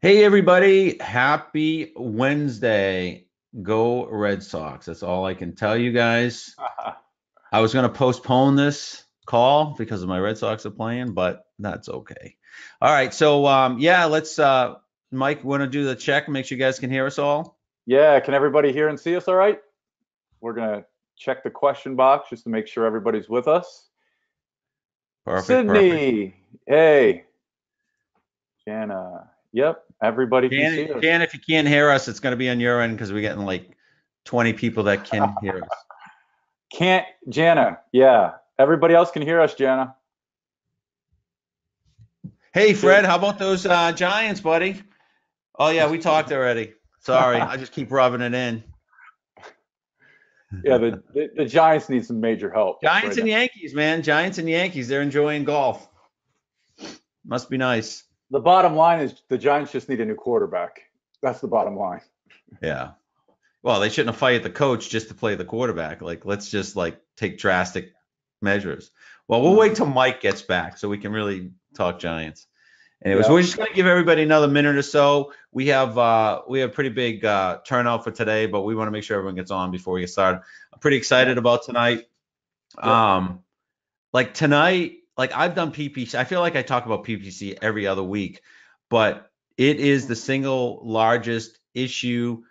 Hey everybody, happy Wednesday. Go Red Sox. That's all I can tell you guys. I was going to postpone this call because of my Red Sox are playing, but that's okay. All right, so yeah, let's Mike, want to do the check, make sure you guys can hear us all? Yeah, can everybody hear and see us all right? We're going to check the question box just to make sure everybody's with us. Perfect, perfect. Sydney, hey, Jana, yep, everybody can see us. Dan, if you can't hear us, it's going to be on your end because we're getting like 20 people that can hear us. Can't, Jana, yeah, everybody else can hear us, Jana. Hey Good. Fred, how about those Giants, buddy? Oh yeah, we talked already. Sorry, I just keep rubbing it in. Yeah, the Giants need some major help Giants right and now. Yankees, man. Giants and Yankees. They're enjoying golf. Must be nice. The bottom line is the Giants just need a new quarterback. That's the bottom line. Yeah. Well, they shouldn't have fired the coach just to play the quarterback. Like, let's just like take drastic measures. Well, we'll wait till Mike gets back so we can really talk Giants. Anyways, Yeah. we're just gonna give everybody another minute or so. We have pretty big turnout for today, but we want to make sure everyone gets on before we get started. I'm pretty excited about tonight. Yep. Um, like tonight, like I've done PPC. I feel like I talk about PPC every other week, but it is the single largest issue,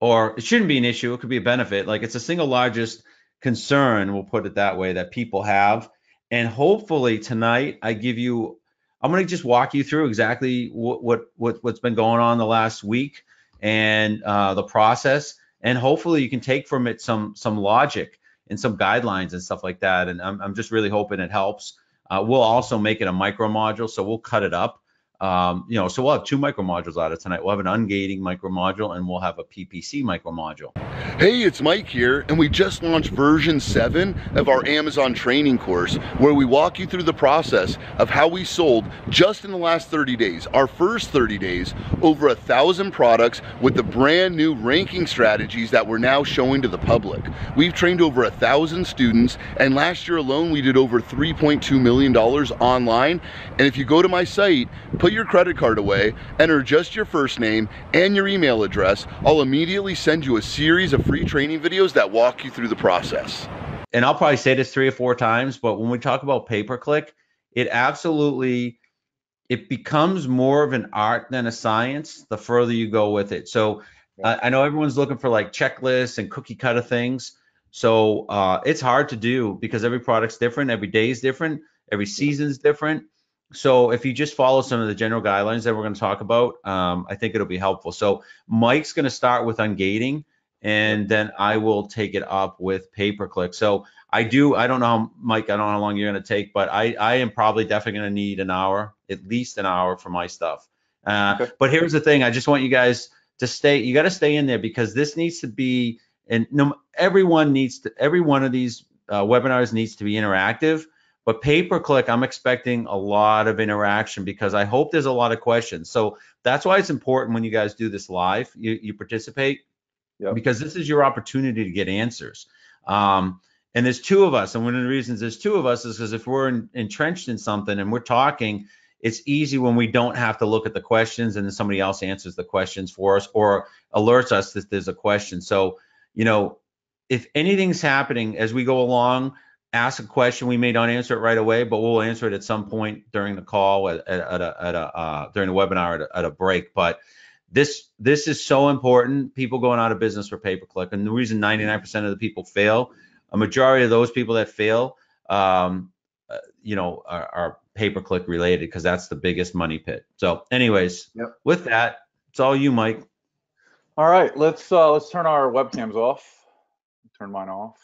or it shouldn't be an issue. It could be a benefit. Like it's the single largest concern, we'll put it that way, that people have. And hopefully tonight, I'm going to just walk you through exactly what's been going on the last week and the process, and hopefully you can take from it some logic and some guidelines and stuff like that. And I'm just really hoping it helps. We'll also make it a micro module, so we'll cut it up. So we'll have two micro modules out of tonight. We'll have an ungating micro module and we'll have a PPC micro module. Hey, it's Mike here, and we just launched version 7 of our Amazon training course, where we walk you through the process of how we sold just in the last 30 days, our first 30 days, over 1,000 products with the brand new ranking strategies that we're now showing to the public. We've trained over 1,000 students, and last year alone we did over $3.2 million online. And if you go to my site, put your credit card away, enter just your first name and your email address, I'll immediately send you a series of free training videos that walk you through the process. And I'll probably say this 3 or 4 times, but when we talk about pay-per-click, it becomes more of an art than a science the further you go with it. So I know everyone's looking for like checklists and cookie cutter things. So it's hard to do because every product's different, every day is different, every season's different. So if you just follow some of the general guidelines that we're going to talk about, I think it'll be helpful. So Mike's going to start with ungating, and then I will take it up with pay-per-click. So I don't know how, Mike, I don't know how long you're going to take, but I am probably definitely going to need an hour, at least an hour for my stuff. Okay. But here's the thing. I just want you guys to you got to stay in there because this needs to be, and no, every one of these webinars needs to be interactive. But pay-per-click, I'm expecting a lot of interaction because I hope there's a lot of questions. So that's why it's important when you guys do this live, you participate, Yep. because this is your opportunity to get answers. And there's two of us. And one of the reasons there's two of us is because if we're entrenched in something and we're talking, it's easy when we don't have to look at the questions and then somebody else answers the questions for us or alerts us that there's a question. So, if anything's happening as we go along, ask a question. We may not answer it right away, but we'll answer it at some point during the call, during the webinar at a break. But this is so important. People going out of business for pay-per-click, and the reason 99% of the people fail, a majority of those people that fail, are pay-per-click related because that's the biggest money pit. So, anyways, Yep. with that, it's all you, Mike. All right, let's turn our webcams off. Turn mine off.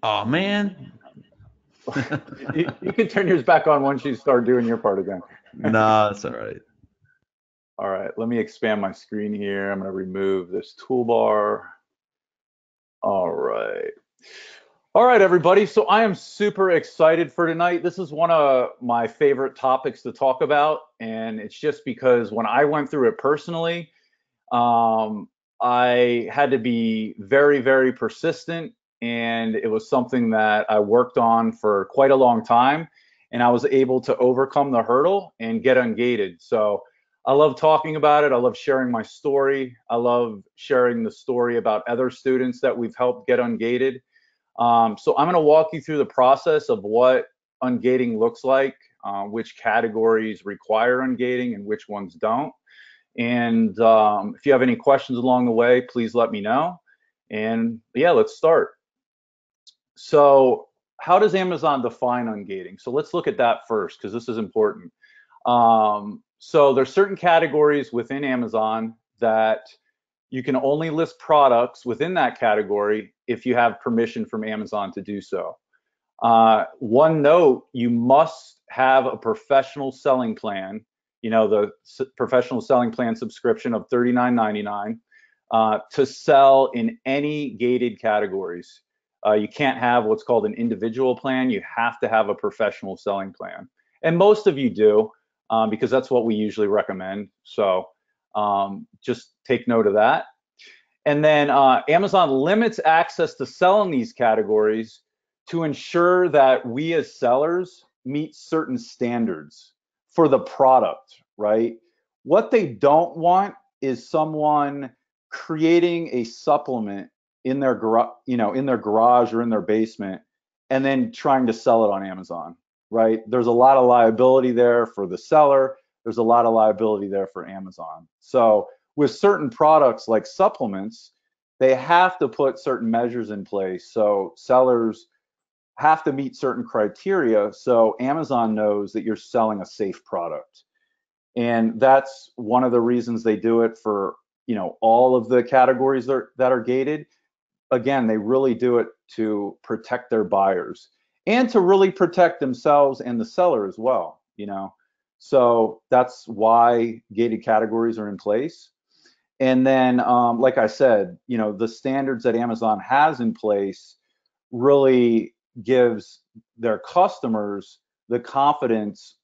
Oh man. You can turn yours back on once you start doing your part again. No, it's all right. All right, let me expand my screen here. I'm going to remove this toolbar. All right. All right, everybody. So I am super excited for tonight. This is one of my favorite topics to talk about. And it's just because when I went through it personally, I had to be very, very persistent. And it was something that I worked on for quite a long time. And I was able to overcome the hurdle and get ungated. So I love talking about it. I love sharing my story. I love sharing the story about other students that we've helped get ungated. So I'm going to walk you through the process of what ungating looks like, which categories require ungating and which ones don't. And if you have any questions along the way, please let me know. And yeah, let's start. So how does Amazon define ungating? So let's look at that first, because this is important. So there's certain categories within Amazon that you can only list products within that category if you have permission from Amazon to do so. One note, you must have a professional selling plan, the professional selling plan subscription of $39.99 to sell in any gated categories. You can't have what's called an individual plan. You have to have a professional selling plan. And most of you do, because that's what we usually recommend. So just take note of that. And then Amazon limits access to sell in these categories to ensure that we as sellers meet certain standards for the product, right? What they don't want is someone creating a supplement in their garage or in their basement and then trying to sell it on Amazon, right? There's a lot of liability there for the seller. There's a lot of liability there for Amazon. So with certain products like supplements, they have to put certain measures in place. So sellers have to meet certain criteria so Amazon knows that you're selling a safe product. And that's one of the reasons they do it for all of the categories that are gated. Again, they really do it to protect their buyers and to really protect themselves and the seller as well. So that's why gated categories are in place. And then, like I said, the standards that Amazon has in place really gives their customers the confidence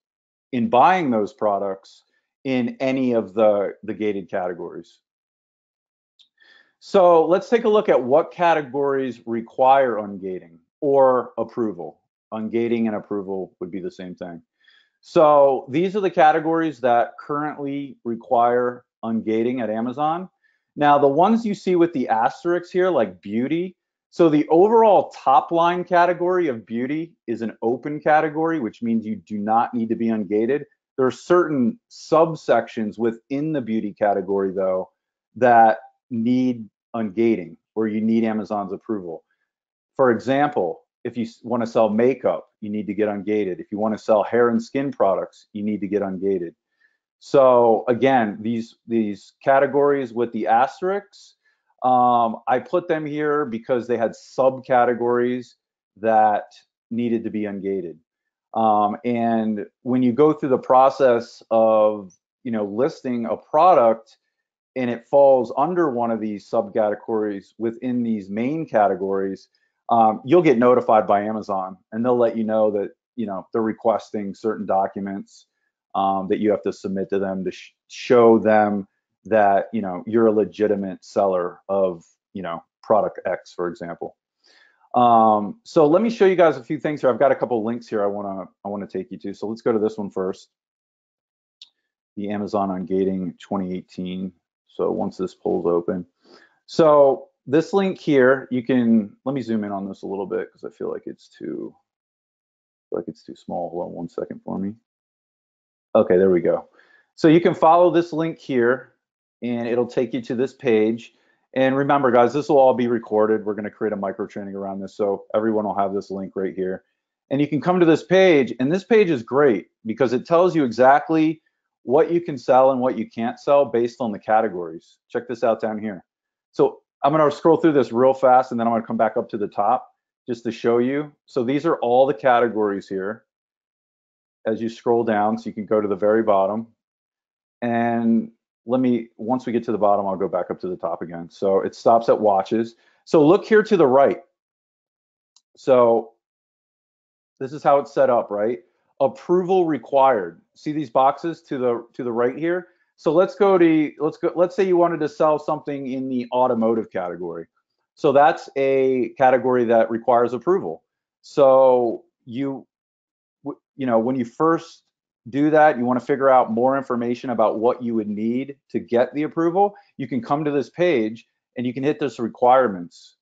in buying those products in any of the gated categories. So let's take a look at what categories require ungating or approval. Ungating and approval would be the same thing. So these are the categories that currently require ungating at Amazon. Now, the ones you see with the asterisks here, like beauty, so the overall top line category of beauty is an open category, which means you do not need to be ungated. There are certain subsections within the beauty category, though, that need ungating, where you need Amazon's approval. For example, if you want to sell makeup, you need to get ungated. If you want to sell hair and skin products, you need to get ungated. So again, these categories with the asterisks, I put them here because they had subcategories that needed to be ungated. And when you go through the process of listing a product and it falls under one of these subcategories within these main categories, you'll get notified by Amazon, and they'll let you know that they're requesting certain documents that you have to submit to them to show them that you're a legitimate seller of product X, for example. So let me show you guys a few things here. I've got a couple links here I want to take you to. So let's go to this one first, the Amazon Ungating 2018. So once this pulls open, so this link here, let me zoom in on this a little bit because I feel like it's too small. Hold on one second for me. Okay, there we go. So you can follow this link here and it'll take you to this page. And remember, guys, this will all be recorded. We're going to create a micro training around this, so everyone will have this link right here. And you can come to this page, and this page is great because it tells you exactly what you can sell and what you can't sell based on the categories. Check this out down here. So I'm going to scroll through this real fast, and then I'm going to come back up to the top just to show you. So these are all the categories here as you scroll down, so you can go to the very bottom. And once we get to the bottom, I'll go back up to the top again. So it stops at watches. So look here to the right. So this is how it's set up, right? Approval required. See these boxes to the right here? So let's say you wanted to sell something in the automotive category. So that's a category that requires approval. So when you first do that, you want to figure out more information about what you would need to get the approval, you can come to this page and you can hit this requirements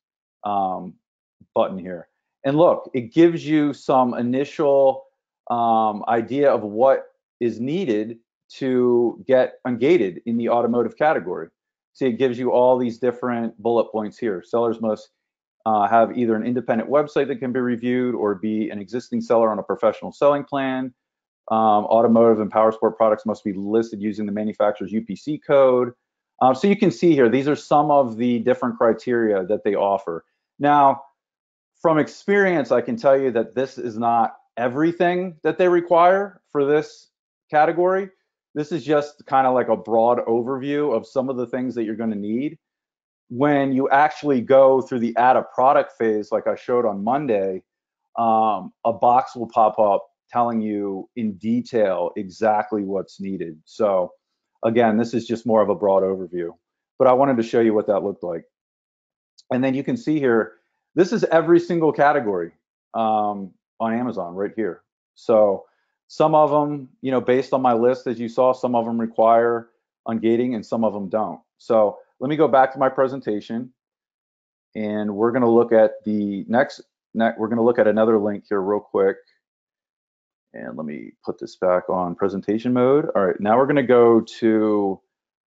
button here. And look, it gives you some initial idea of what is needed to get ungated in the automotive category. See, it gives you all these different bullet points here. Sellers must have either an independent website that can be reviewed or be an existing seller on a professional selling plan. Automotive and power sport products must be listed using the manufacturer's UPC code. So you can see here, these are some of the different criteria that they offer. Now, from experience, I can tell you that this is not everything that they require for this category. This is just kind of like a broad overview of some of the things that you're going to need. When you actually go through the add a product phase, like I showed on Monday, a box will pop up telling you in detail exactly what's needed. So again, this is just more of a broad overview, but I wanted to show you what that looked like. And then you can see here, this is every single category on Amazon right here. So some of them, you know, based on my list, as you saw, some of them require ungating and some of them don't. So let me go back to my presentation, and we're going to look at the we're going to look at another link here real quick. And let me put this back on presentation mode. All right, now we're going to go to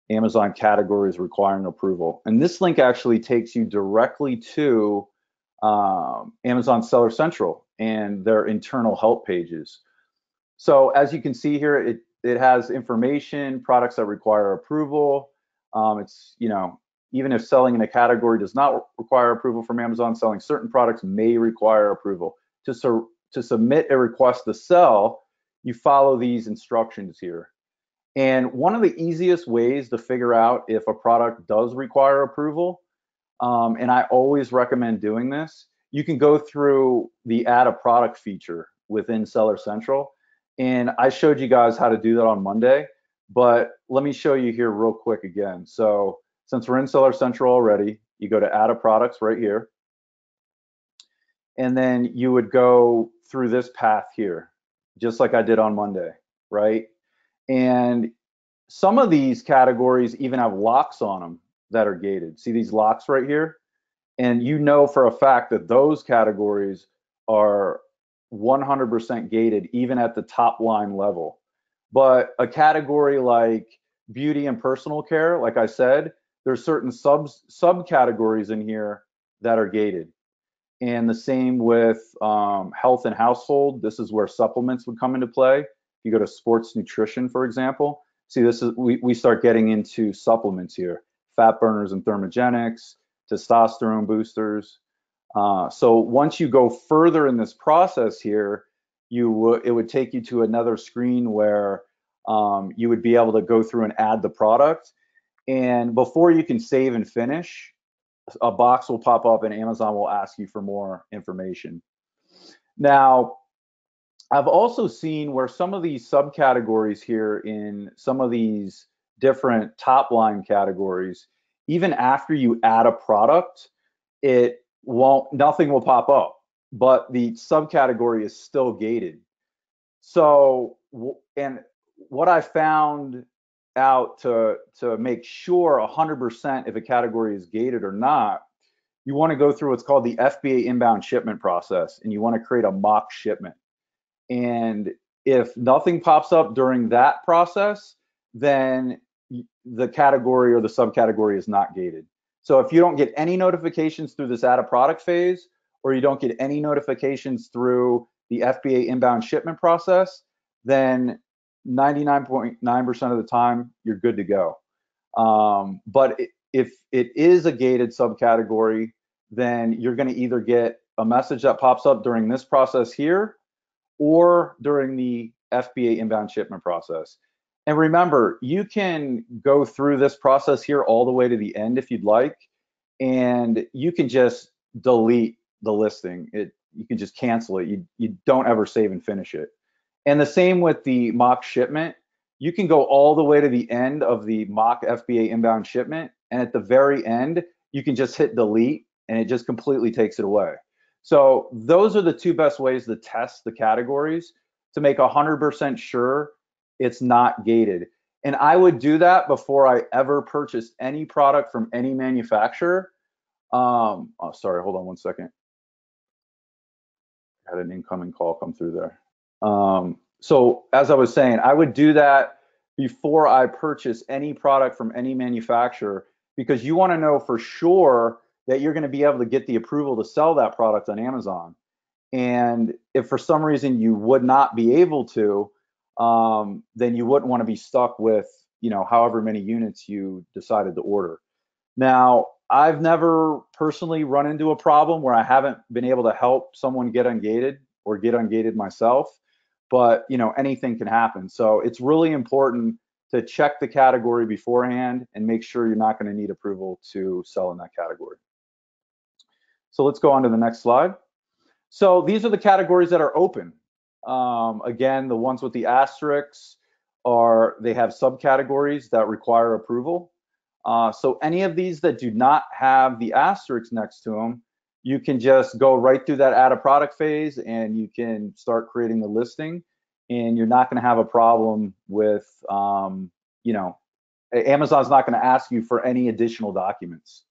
Amazon categories requiring approval. And this link actually takes you directly to Amazon Seller Central and their internal help pages. So as you can see here, it has information, products that require approval. It's, you know, even if selling in a category does not require approval from Amazon, selling certain products may require approval. To submit a request to sell, you follow these instructions here. And one of the easiest ways to figure out if a product does require approval, and I always recommend doing this, you can go through the add a product feature within Seller Central. And I showed you guys how to do that on Monday, but let me show you here real quick again. So since we're in Seller Central already, you go to add a products right here. And then you would go through this path here, just like I did on Monday, right? And some of these categories even have locks on them that are gated. See these locks right here? And you know for a fact that those categories are 100% gated, even at the top line level. But a category like beauty and personal care, like I said, there's certain subcategories in here that are gated. And the same with health and household. This is where supplements would come into play. If you go to sports nutrition, for example, see this is we start getting into supplements here: fat burners and thermogenics, testosterone boosters. So once you go further in this process here, it would take you to another screen where you would be able to go through and add the product. And before you can save and finish, a box will pop up and Amazon will ask you for more information. Now, I've also seen where some of these subcategories here in some of these different top line categories, even after you add a product, nothing will pop up, but the subcategory is still gated. So, and what I found out to make sure 100% if a category is gated or not, you want to go through what's called the FBA inbound shipment process, and you want to create a mock shipment. And if nothing pops up during that process, then the category or the subcategory is not gated. So if you don't get any notifications through this add a product phase, or you don't get any notifications through the FBA inbound shipment process, then 99.9% of the time, you're good to go. But if it is a gated subcategory, then you're going to either get a message that pops up during this process here or during the FBA inbound shipment process. And remember, you can go through this process here all the way to the end if you'd like, and you can just delete the listing. You can just cancel it. You don't ever save and finish it. And the same with the mock shipment. You can go all the way to the end of the mock FBA inbound shipment, and at the very end, you can just hit delete, and it just completely takes it away. So those are the two best ways to test the categories to make 100% sure it's not gated. And I would do that before I ever purchased any product from any manufacturer. Oh, sorry, hold on one second. I had an incoming call come through there. So as I was saying, I would do that before I purchase any product from any manufacturer, because you want to know for sure that you're going to be able to get the approval to sell that product on Amazon. And if for some reason you would not be able to, then you wouldn't want to be stuck with, you know, however many units you decided to order. Now, I've never personally run into a problem where I haven't been able to help someone get ungated or get ungated myself, but you know, anything can happen. So it's really important to check the category beforehand and make sure you're not going to need approval to sell in that category. So let's go on to the next slide. So these are the categories that are open. Again, the ones with the asterisks they have subcategories that require approval. So any of these that do not have the asterisk next to them, you can just go right through that add a product phase and you can start creating the listing, and you're not going to have a problem with, you know, Amazon's not going to ask you for any additional documents.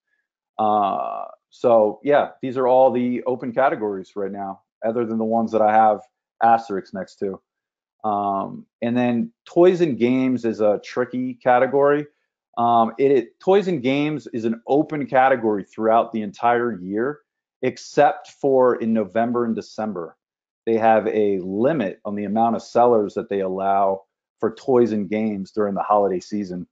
So yeah, these are all the open categories right now, other than the ones that I have asterisks next to. And then toys and games is a tricky category. Toys and games is an open category throughout the entire year, except for in November and December. They have a limit on the amount of sellers that they allow for toys and games during the holiday season.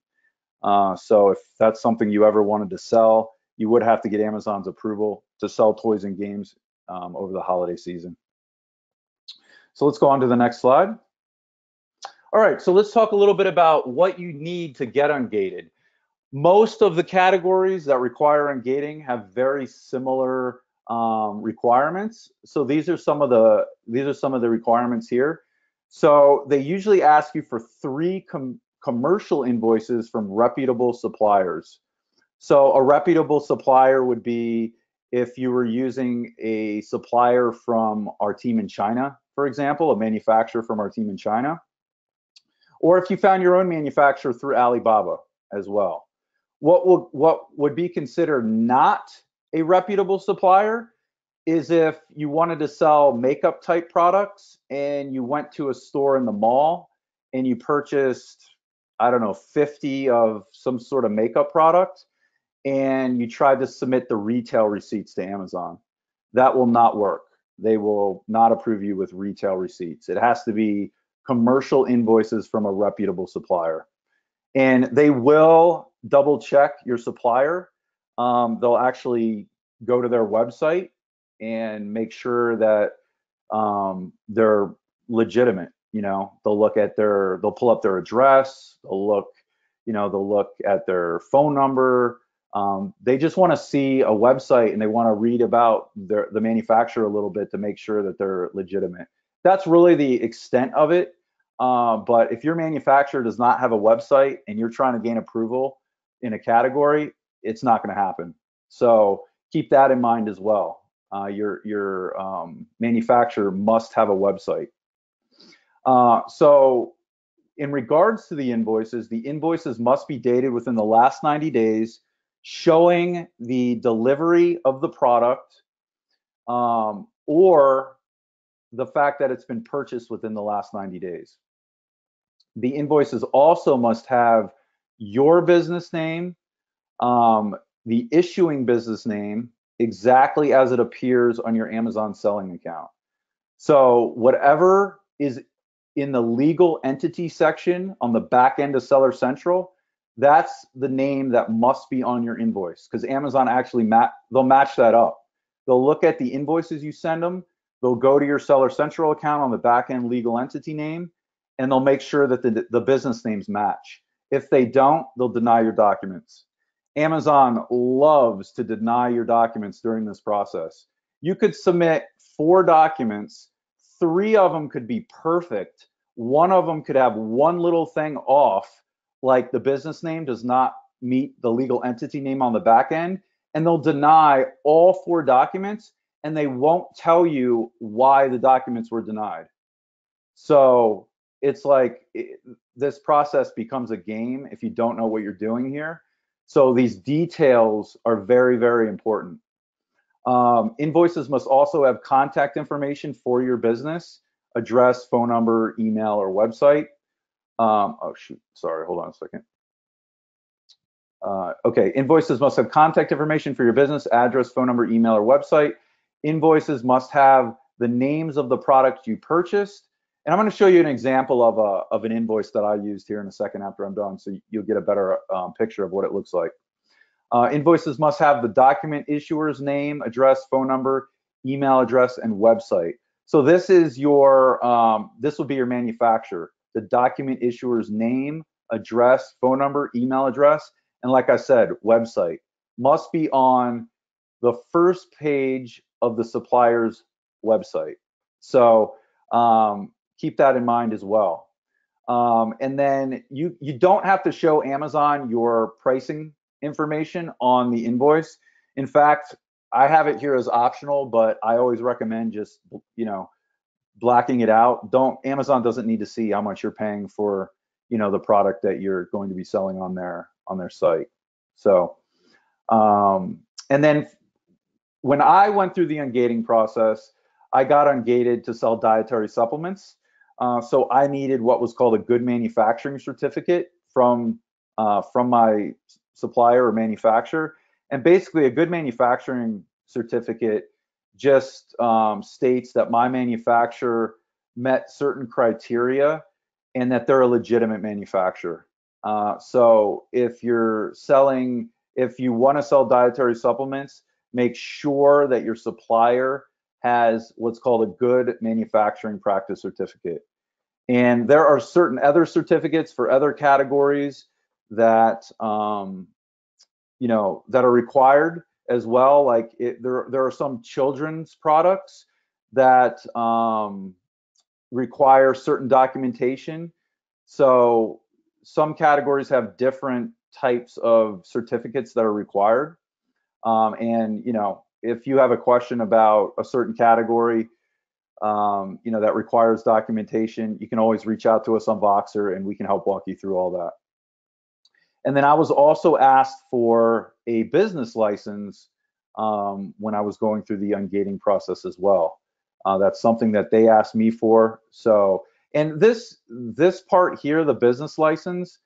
So if that's something you ever wanted to sell, you would have to get Amazon's approval to sell toys and games over the holiday season. So let's go on to the next slide. All right, so let's talk a little bit about what you need to get ungated. Most of the categories that require ungating have very similar requirements. So these are some of the requirements here. So they usually ask you for 3 commercial invoices from reputable suppliers. So a reputable supplier would be if you were using a supplier from our team in China, for example, a manufacturer from our team in China, or if you found your own manufacturer through Alibaba as well. What would be considered not a reputable supplier is if you wanted to sell makeup type products and you went to a store in the mall and you purchased, I don't know, 50 of some sort of makeup product, and you tried to submit the retail receipts to Amazon. That will not work. They will not approve you with retail receipts. It has to be commercial invoices from a reputable supplier. And they will double check your supplier. They'll actually go to their website and make sure that they're legitimate. You know, they'll pull up their address, they'll look at their phone number. They just want to see a website and they want to read about the manufacturer a little bit to make sure that they're legitimate. That's really the extent of it. But if your manufacturer does not have a website and you're trying to gain approval in a category, it's not going to happen. So keep that in mind as well. Your manufacturer must have a website. So in regards to the invoices must be dated within the last 90 days, showing the delivery of the product or the fact that it's been purchased within the last 90 days. The invoices also must have your business name, the issuing business name, exactly as it appears on your Amazon selling account. So whatever is in the legal entity section on the back end of Seller Central, that's the name that must be on your invoice, because Amazon actually they'll match that up. They'll look at the invoices you send them, they'll go to your Seller Central account on the back end legal entity name, and they'll make sure that the business names match. If they don't, they'll deny your documents. Amazon loves to deny your documents during this process. You could submit 4 documents, 3 of them could be perfect. 1 of them could have one little thing off, like the business name does not meet the legal entity name on the back end, and they'll deny all 4 documents, and they won't tell you why the documents were denied. So it's like this process becomes a game if you don't know what you're doing here. So these details are very, very important. Invoices must also have contact information for your business: address, phone number, email, or website. Oh shoot, sorry, hold on a second. Okay, invoices must have contact information for your business: address, phone number, email, or website. Invoices must have the names of the products you purchased. And I'm going to show you an example of an invoice that I used here in a second after I'm done, so you'll get a better picture of what it looks like. Invoices must have the document issuer's name, address, phone number, email address, and website. So this is your, this will be your manufacturer. The document issuer's name, address, phone number, email address, and like I said, website must be on the first page of the supplier's website. So keep that in mind as well. And then you don't have to show Amazon your pricing information on the invoice. In fact, I have it here as optional, but I always recommend just, you know, blacking it out. Amazon doesn't need to see how much you're paying for, you know, the product that you're going to be selling on their site. So, and then when I went through the ungating process, I got ungated to sell dietary supplements. So I needed what was called a good manufacturing certificate from my supplier or manufacturer. And basically a good manufacturing certificate just states that my manufacturer met certain criteria and that they're a legitimate manufacturer. So if you want to sell dietary supplements, make sure that your supplier has what's called a good manufacturing practice certificate. And there are certain other certificates for other categories that you know, that are required as well. Like there are some children's products that require certain documentation. So some categories have different types of certificates that are required. And you know, if you have a question about a certain category, you know, that requires documentation, you can always reach out to us on Voxer and we can help walk you through all that. And then I was also asked for a business license when I was going through the ungating process as well. That's something that they asked me for. So, and this part here, the business license,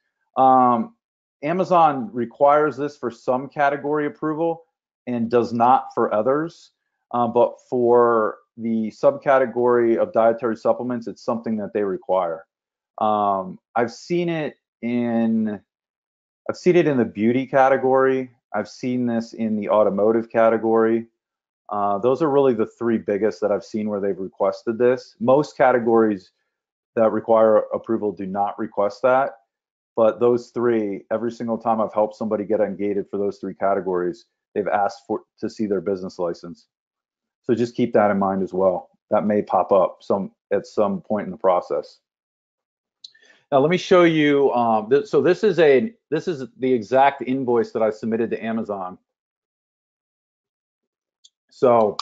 Amazon requires this for some category approval and does not for others. But for the subcategory of dietary supplements, it's something that they require. I've seen it in the beauty category. I've seen this in the automotive category. Those are really the three biggest that I've seen where they've requested this. Most categories that require approval do not request that. But those three, every single time I've helped somebody get ungated for those three categories, they've asked to see their business license. So just keep that in mind as well. That may pop up at some point in the process. Now let me show you. So this is the exact invoice that I submitted to Amazon. So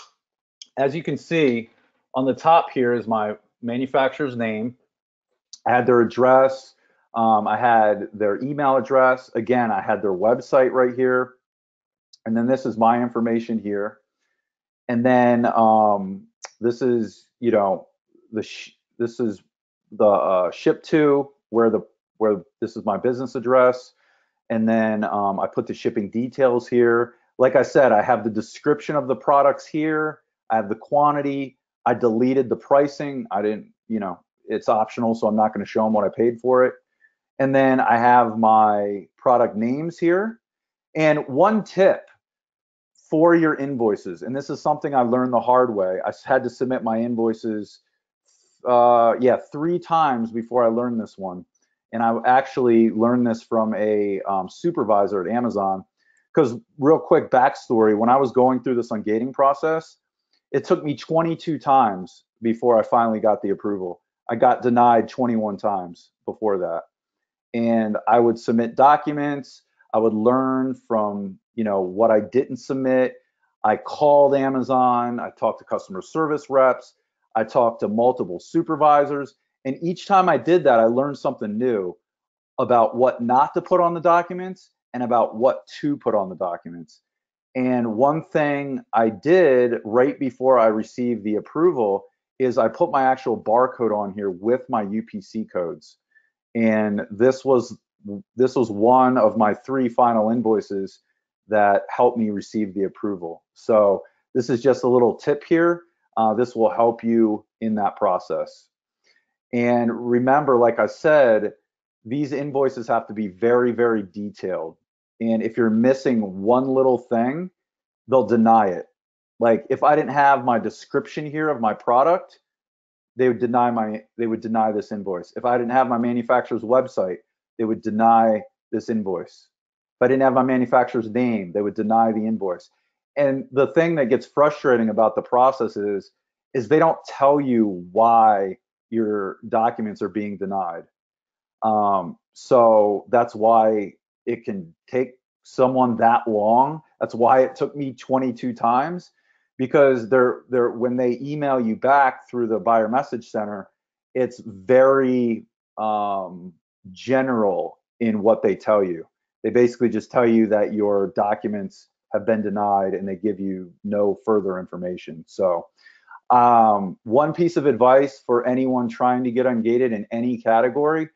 as you can see, on the top here is my manufacturer's name. I had their address. I had their email address. Again, I had their website right here. And then this is my information here. And then this is, you know, this is the ship to where this is my business address. And then I put the shipping details here. Like I said, I have the description of the products here. I have the quantity. I deleted the pricing. I didn't, you know, it's optional, so I'm not going to show them what I paid for it. And then I have my product names here. And one tip for your invoices, and this is something I learned the hard way. I had to submit my invoices 3 times before I learned this one. And I actually learned this from a supervisor at Amazon. Because real quick backstory, when I was going through this ungating process, it took me 22 times before I finally got the approval. I got denied 21 times before that. And I would submit documents. I would learn from, you know, what I didn't submit. I called Amazon. I talked to customer service reps. I talked to multiple supervisors. And each time I did that, I learned something new about what not to put on the documents and about what to put on the documents. And one thing I did right before I received the approval is I put my actual barcode on here with my UPC codes. And this was one of my 3 final invoices that helped me receive the approval. So this is just a little tip here. This will help you in that process. And remember, like I said, these invoices have to be very, very detailed. And if you're missing one little thing, they'll deny it. Like if I didn't have my description here of my product, they would deny this invoice. If I didn't have my manufacturer's website, they would deny this invoice. If I didn't have my manufacturer's name, they would deny the invoice. And the thing that gets frustrating about the process is they don't tell you why your documents are being denied. So that's why it can take someone that long. That's why it took me 22 times, because when they email you back through the buyer message center, it's very general in what they tell you. They basically just tell you that your documents have been denied and they give you no further information. So one piece of advice for anyone trying to get ungated in any category: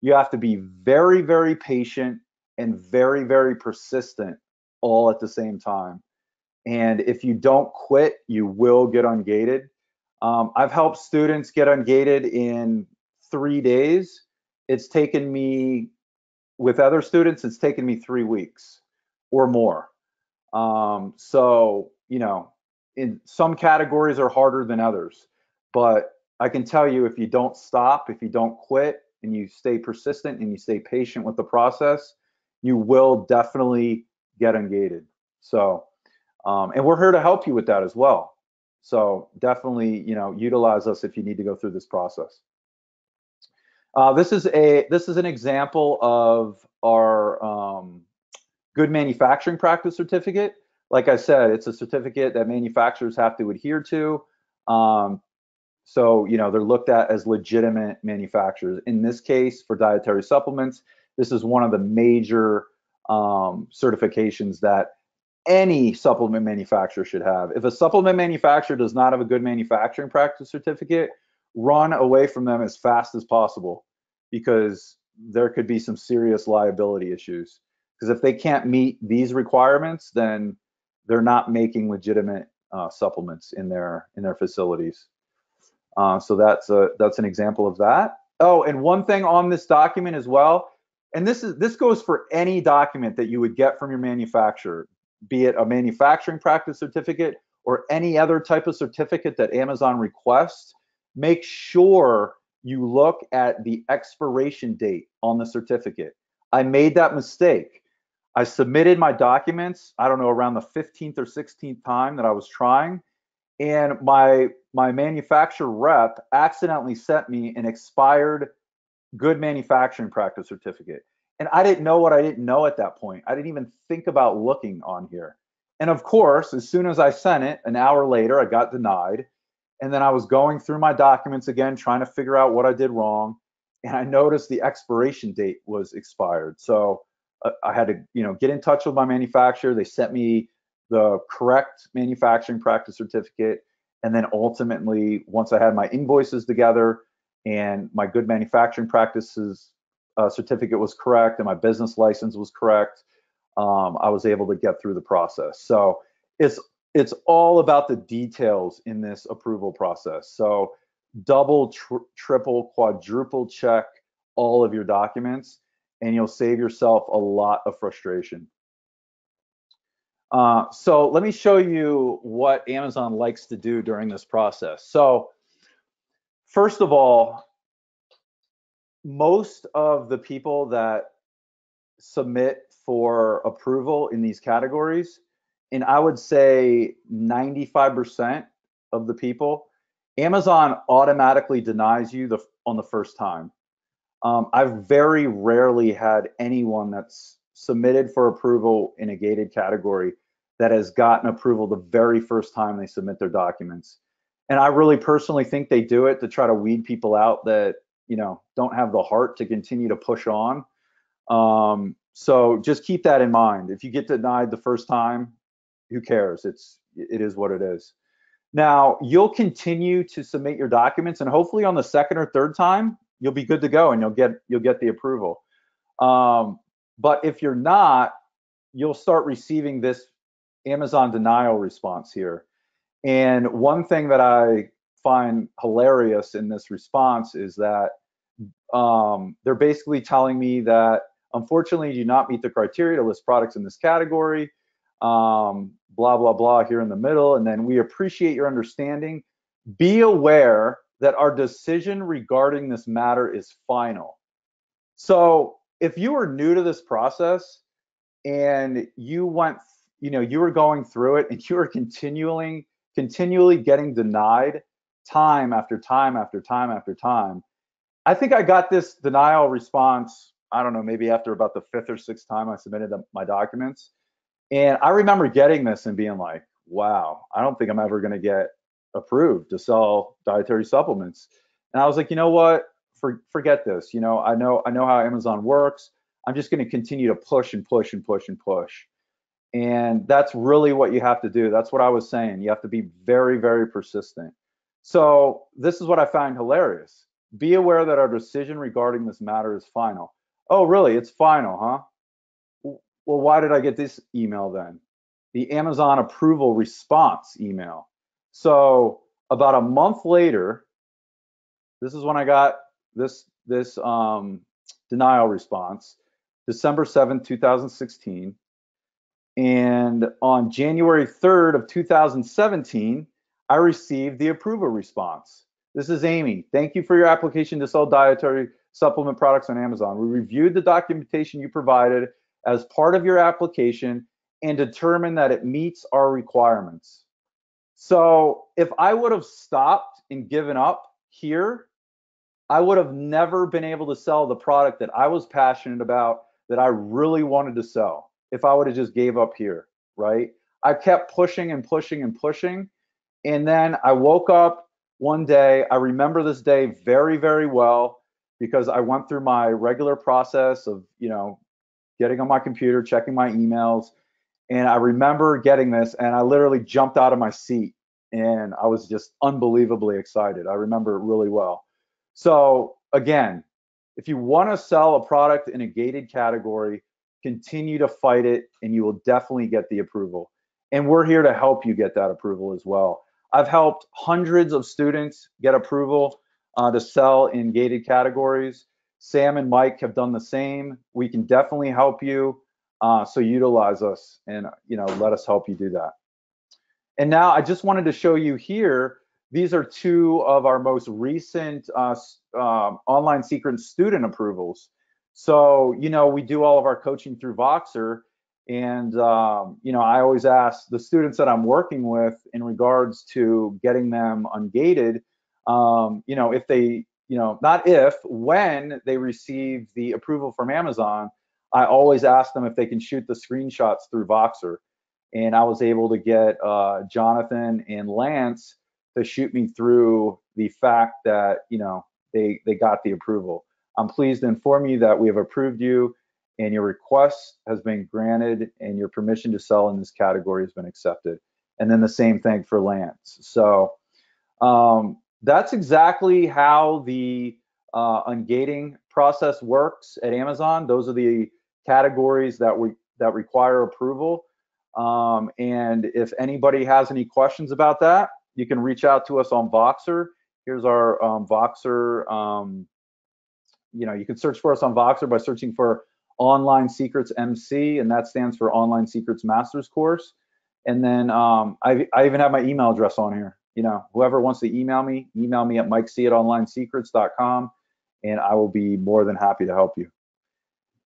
you have to be very, very patient and very, very persistent all at the same time. And if you don't quit, you will get ungated. I've helped students get ungated in 3 days. It's taken me, with other students, it's taken me 3 weeks or more. So, in some categories are harder than others, but I can tell you, if you don't stop, if you don't quit, and you stay persistent and you stay patient with the process, you will definitely get ungated. So, and we're here to help you with that as well. So definitely, utilize us if you need to go through this process. This is an example of our Good Manufacturing Practice certificate. Like I said, it's a certificate that manufacturers have to adhere to. So, they're looked at as legitimate manufacturers. In this case, for dietary supplements, this is one of the major certifications that any supplement manufacturer should have. If a supplement manufacturer does not have a Good Manufacturing Practice certificate, run away from them as fast as possible, because there could be some serious liability issues. Because if they can't meet these requirements, then they're not making legitimate supplements in their facilities. So that's an example of that. Oh, and one thing on this document as well, and this goes for any document that you would get from your manufacturer, be it a manufacturing practice certificate or any other type of certificate that Amazon requests. Make sure you look at the expiration date on the certificate. I made that mistake. I submitted my documents, I don't know, around the 15th or 16th time that I was trying, and my manufacturer rep accidentally sent me an expired Good Manufacturing Practice certificate. And I didn't know what I didn't know at that point. I didn't even think about looking on here. And of course, as soon as I sent it, an hour later, I got denied. And then I was going through my documents again, trying to figure out what I did wrong. And I noticed the expiration date was expired. So I had to, get in touch with my manufacturer. They sent me the correct manufacturing practice certificate. And then ultimately, once I had my invoices together and my Good Manufacturing Practices certificate was correct and my business license was correct, I was able to get through the process. So it's all about the details in this approval process. So double, triple, quadruple check all of your documents, and you'll save yourself a lot of frustration. So let me show you what Amazon likes to do during this process. So first of all, most of the people that submit for approval in these categories, and I would say 95% of the people, Amazon automatically denies you on the first time. I've very rarely had anyone that's submitted for approval in a gated category that has gotten approval the very first time they submit their documents. And I really personally think they do it to try to weed people out that don't have the heart to continue to push on. So just keep that in mind. If you get denied the first time, who cares? It is what it is. Now, you'll continue to submit your documents, and hopefully on the second or third time, you'll be good to go and you'll get the approval. But if you're not, you'll start receiving this Amazon denial response here. And one thing that I find hilarious in this response is that they're basically telling me that, unfortunately, you do not meet the criteria to list products in this category, blah, blah, blah here in the middle. And then, we appreciate your understanding. Be aware that our decision regarding this matter is final. So if you were new to this process and you were going through it and you were continually getting denied time after time after time after time, I think I got this denial response, I don't know, maybe after about the 5th or 6th time I submitted my documents. And I remember getting this and being like, wow, I don't think I'm ever going to get approved to sell dietary supplements. And I was like, you know what? Forget this. I know how Amazon works. I'm just going to continue to push and push and push and push. And that's really what you have to do. That's what I was saying. You have to be very, very persistent. So this is what I find hilarious. Be aware that our decision regarding this matter is final. Oh, really? It's final, huh? Well, why did I get this email then? The Amazon approval response email. So about a month later, this is when I got this denial response, December 7th, 2016. And on January 3rd of 2017, I received the approval response. This is Amy. Thank you for your application to sell dietary supplement products on Amazon. We reviewed the documentation you provided as part of your application and determined that it meets our requirements. So if I would have stopped and given up here, I would have never been able to sell the product that I was passionate about, that I really wanted to sell, if I would have just gave up here, right? I kept pushing and pushing and pushing. And then I woke up one day, I remember this day very, very well, because I went through my regular process of, getting on my computer, checking my emails. And I remember getting this, and I literally jumped out of my seat, and I was just unbelievably excited. I remember it really well. So again, if you want to sell a product in a gated category, continue to fight it, and you will definitely get the approval. And we're here to help you get that approval as well. I've helped hundreds of students get approval to sell in gated categories. Sam and Mike have done the same. We can definitely help you. So utilize us and let us help you do that. And now I just wanted to show you here, these are two of our most recent Online Secret student approvals. So, we do all of our coaching through Voxer. And, I always ask the students that I'm working with in regards to getting them ungated, if they, when they receive the approval from Amazon, I always ask them if they can shoot the screenshots through Voxer. And I was able to get Jonathan and Lance to shoot me through the fact that, they got the approval. I'm pleased to inform you that we have approved you, and your request has been granted, and your permission to sell in this category has been accepted. And then the same thing for Lance. So that's exactly how the ungating process works at Amazon. Those are the categories that require approval. And if anybody has any questions about that, you can reach out to us on Voxer. Here's our Voxer. You can search for us on Voxer by searching for Online Secrets MC, and that stands for Online Secrets Masters Course. And then I even have my email address on here. Whoever wants to email me at mikec@onlinesecrets.com, and I will be more than happy to help you.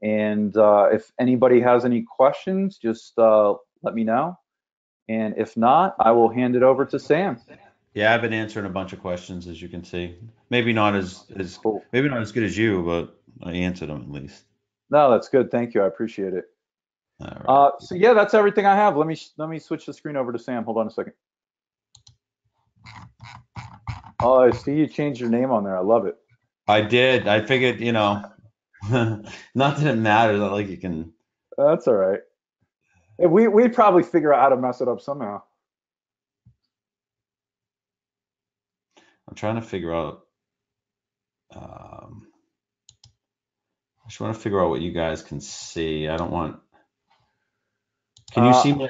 And if anybody has any questions, just let me know. And if not, I will hand it over to Sam. Yeah, I've been answering a bunch of questions, as you can see. Maybe not as Cool. maybe not as good as you, but I answered them at least. No, that's good. Thank you. I appreciate it. All right. So yeah, that's everything I have. Let me switch the screen over to Sam. Hold on a second. Oh, I see you changed your name on there. I love it. I did. I figured, not that it matters. Not like you can. That's all right. We'd probably figure out how to mess it up somehow. I'm trying to figure out. Um, I just want to figure out what you guys can see. I don't want. Can you Uh, see my?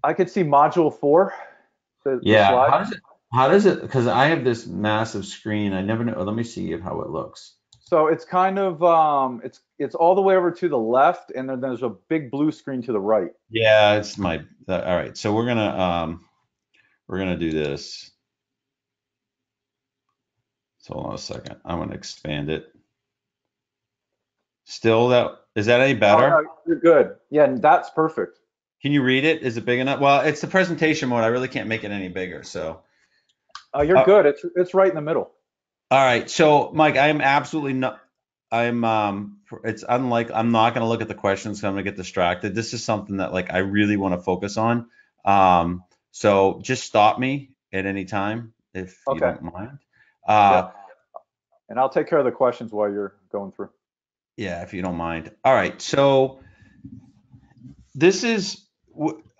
I could see module 4, the Yeah. slide. How does it? How does it? Because I have this massive screen. I never know. Let me see how it looks. So it's kind of it's all the way over to the left, and then there's a big blue screen to the right. Yeah, it's my. All right. So we're gonna do this. So hold on a second. I'm gonna expand it. Still, that is that any Oh better? no, you're good. Yeah, and that's perfect. Can you read it? Is it big enough? Well, it's the presentation mode. I really can't make it any bigger. So, You're uh, good. It's right in the middle. all right. So, Mike, I am absolutely not. It's unlike. I'm not going to look at the questions. 'Cause I'm going to get distracted. This is something that like I really want to focus on. So just stop me at any time if you Okay. don't mind. Yep. Uh, And I'll take care of the questions while you're going through. yeah, if you don't mind. All right. So this is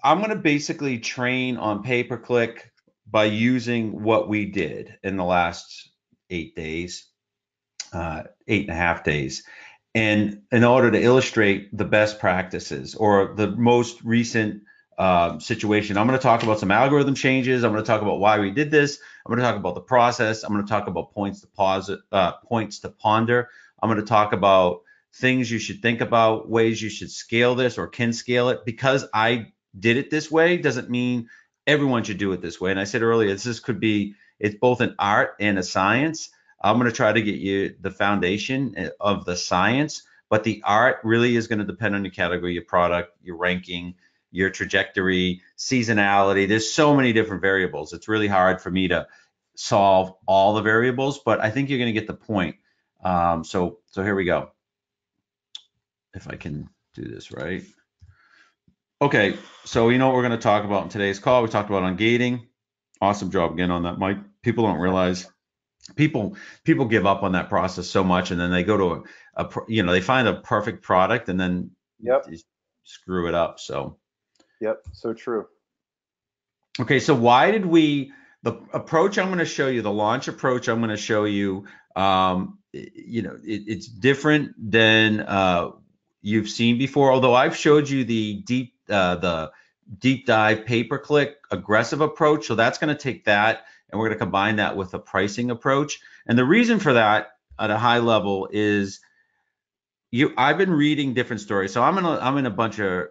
I'm going to basically train on pay-per-click by using what we did in the last 8 days, 8.5 days, and in order to illustrate the best practices or the most recent situation. I'm going to talk about some algorithm changes. I'm going to talk about why we did this. I'm going to talk about the process. I'm going to talk about points to pause, points to ponder. I'm going to talk about things you should think about, ways you should scale this or can scale it. Because I did it this way doesn't mean everyone should do it this way. And I said earlier, this could be, it's both an art and a science. I'm going to try to get you the foundation of the science, but the art really is going to depend on your category, your product, your ranking, your trajectory, seasonality. There's so many different variables. It's really hard for me to solve all the variables, but I think you're going to get the point. So here we go. If I can do this right. Okay, so you know what we're going to talk about in today's call. We talked about ungating. Awesome job again on that, Mike. People don't realize people give up on that process so much, and then they go to they find a perfect product and then Yep. they screw it up. So Yep. So true. okay, so why did we the approach I'm going to show you, the launch approach I'm going to show you, it's different than you've seen before. Although I've showed you the deep dive pay per click aggressive approach, so that's going to take that and we're going to combine that with a pricing approach. And the reason for that at a high level is I've been reading different stories. So I'm in a bunch of,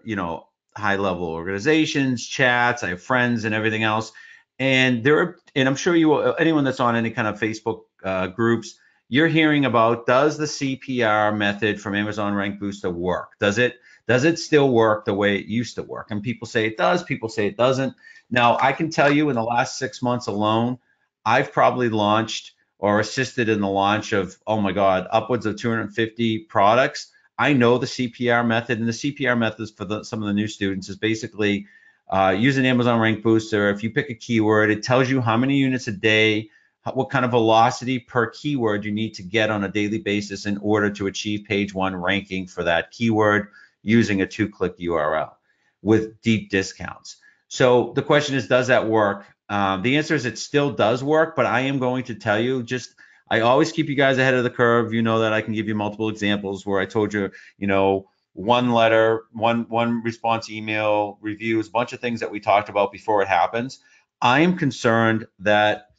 high level organizations, chats, I have friends and everything else. And I'm sure anyone that's on any kind of Facebook groups, you're hearing about, does the CPR method from Amazon Rank Booster work? Does it still work the way it used to work? And people say it does, people say it doesn't. Now, I can tell you in the last 6 months alone, I've probably launched or assisted in the launch of, oh my God, upwards of 250 products. I know the CPR method, and the CPR methods for some of the new students is basically using Amazon Rank Booster. If you pick a keyword, it tells you how many units a day, what kind of velocity per keyword you need to get on a daily basis in order to achieve page 1 ranking for that keyword using a 2-click URL with deep discounts. So the question is, does that work? The answer is it still does work, but I am going to tell you, I always keep you guys ahead of the curve. You know that I can give you multiple examples where I told you, one letter, one response email, reviews, a bunch of things that we talked about before it happens. I am concerned that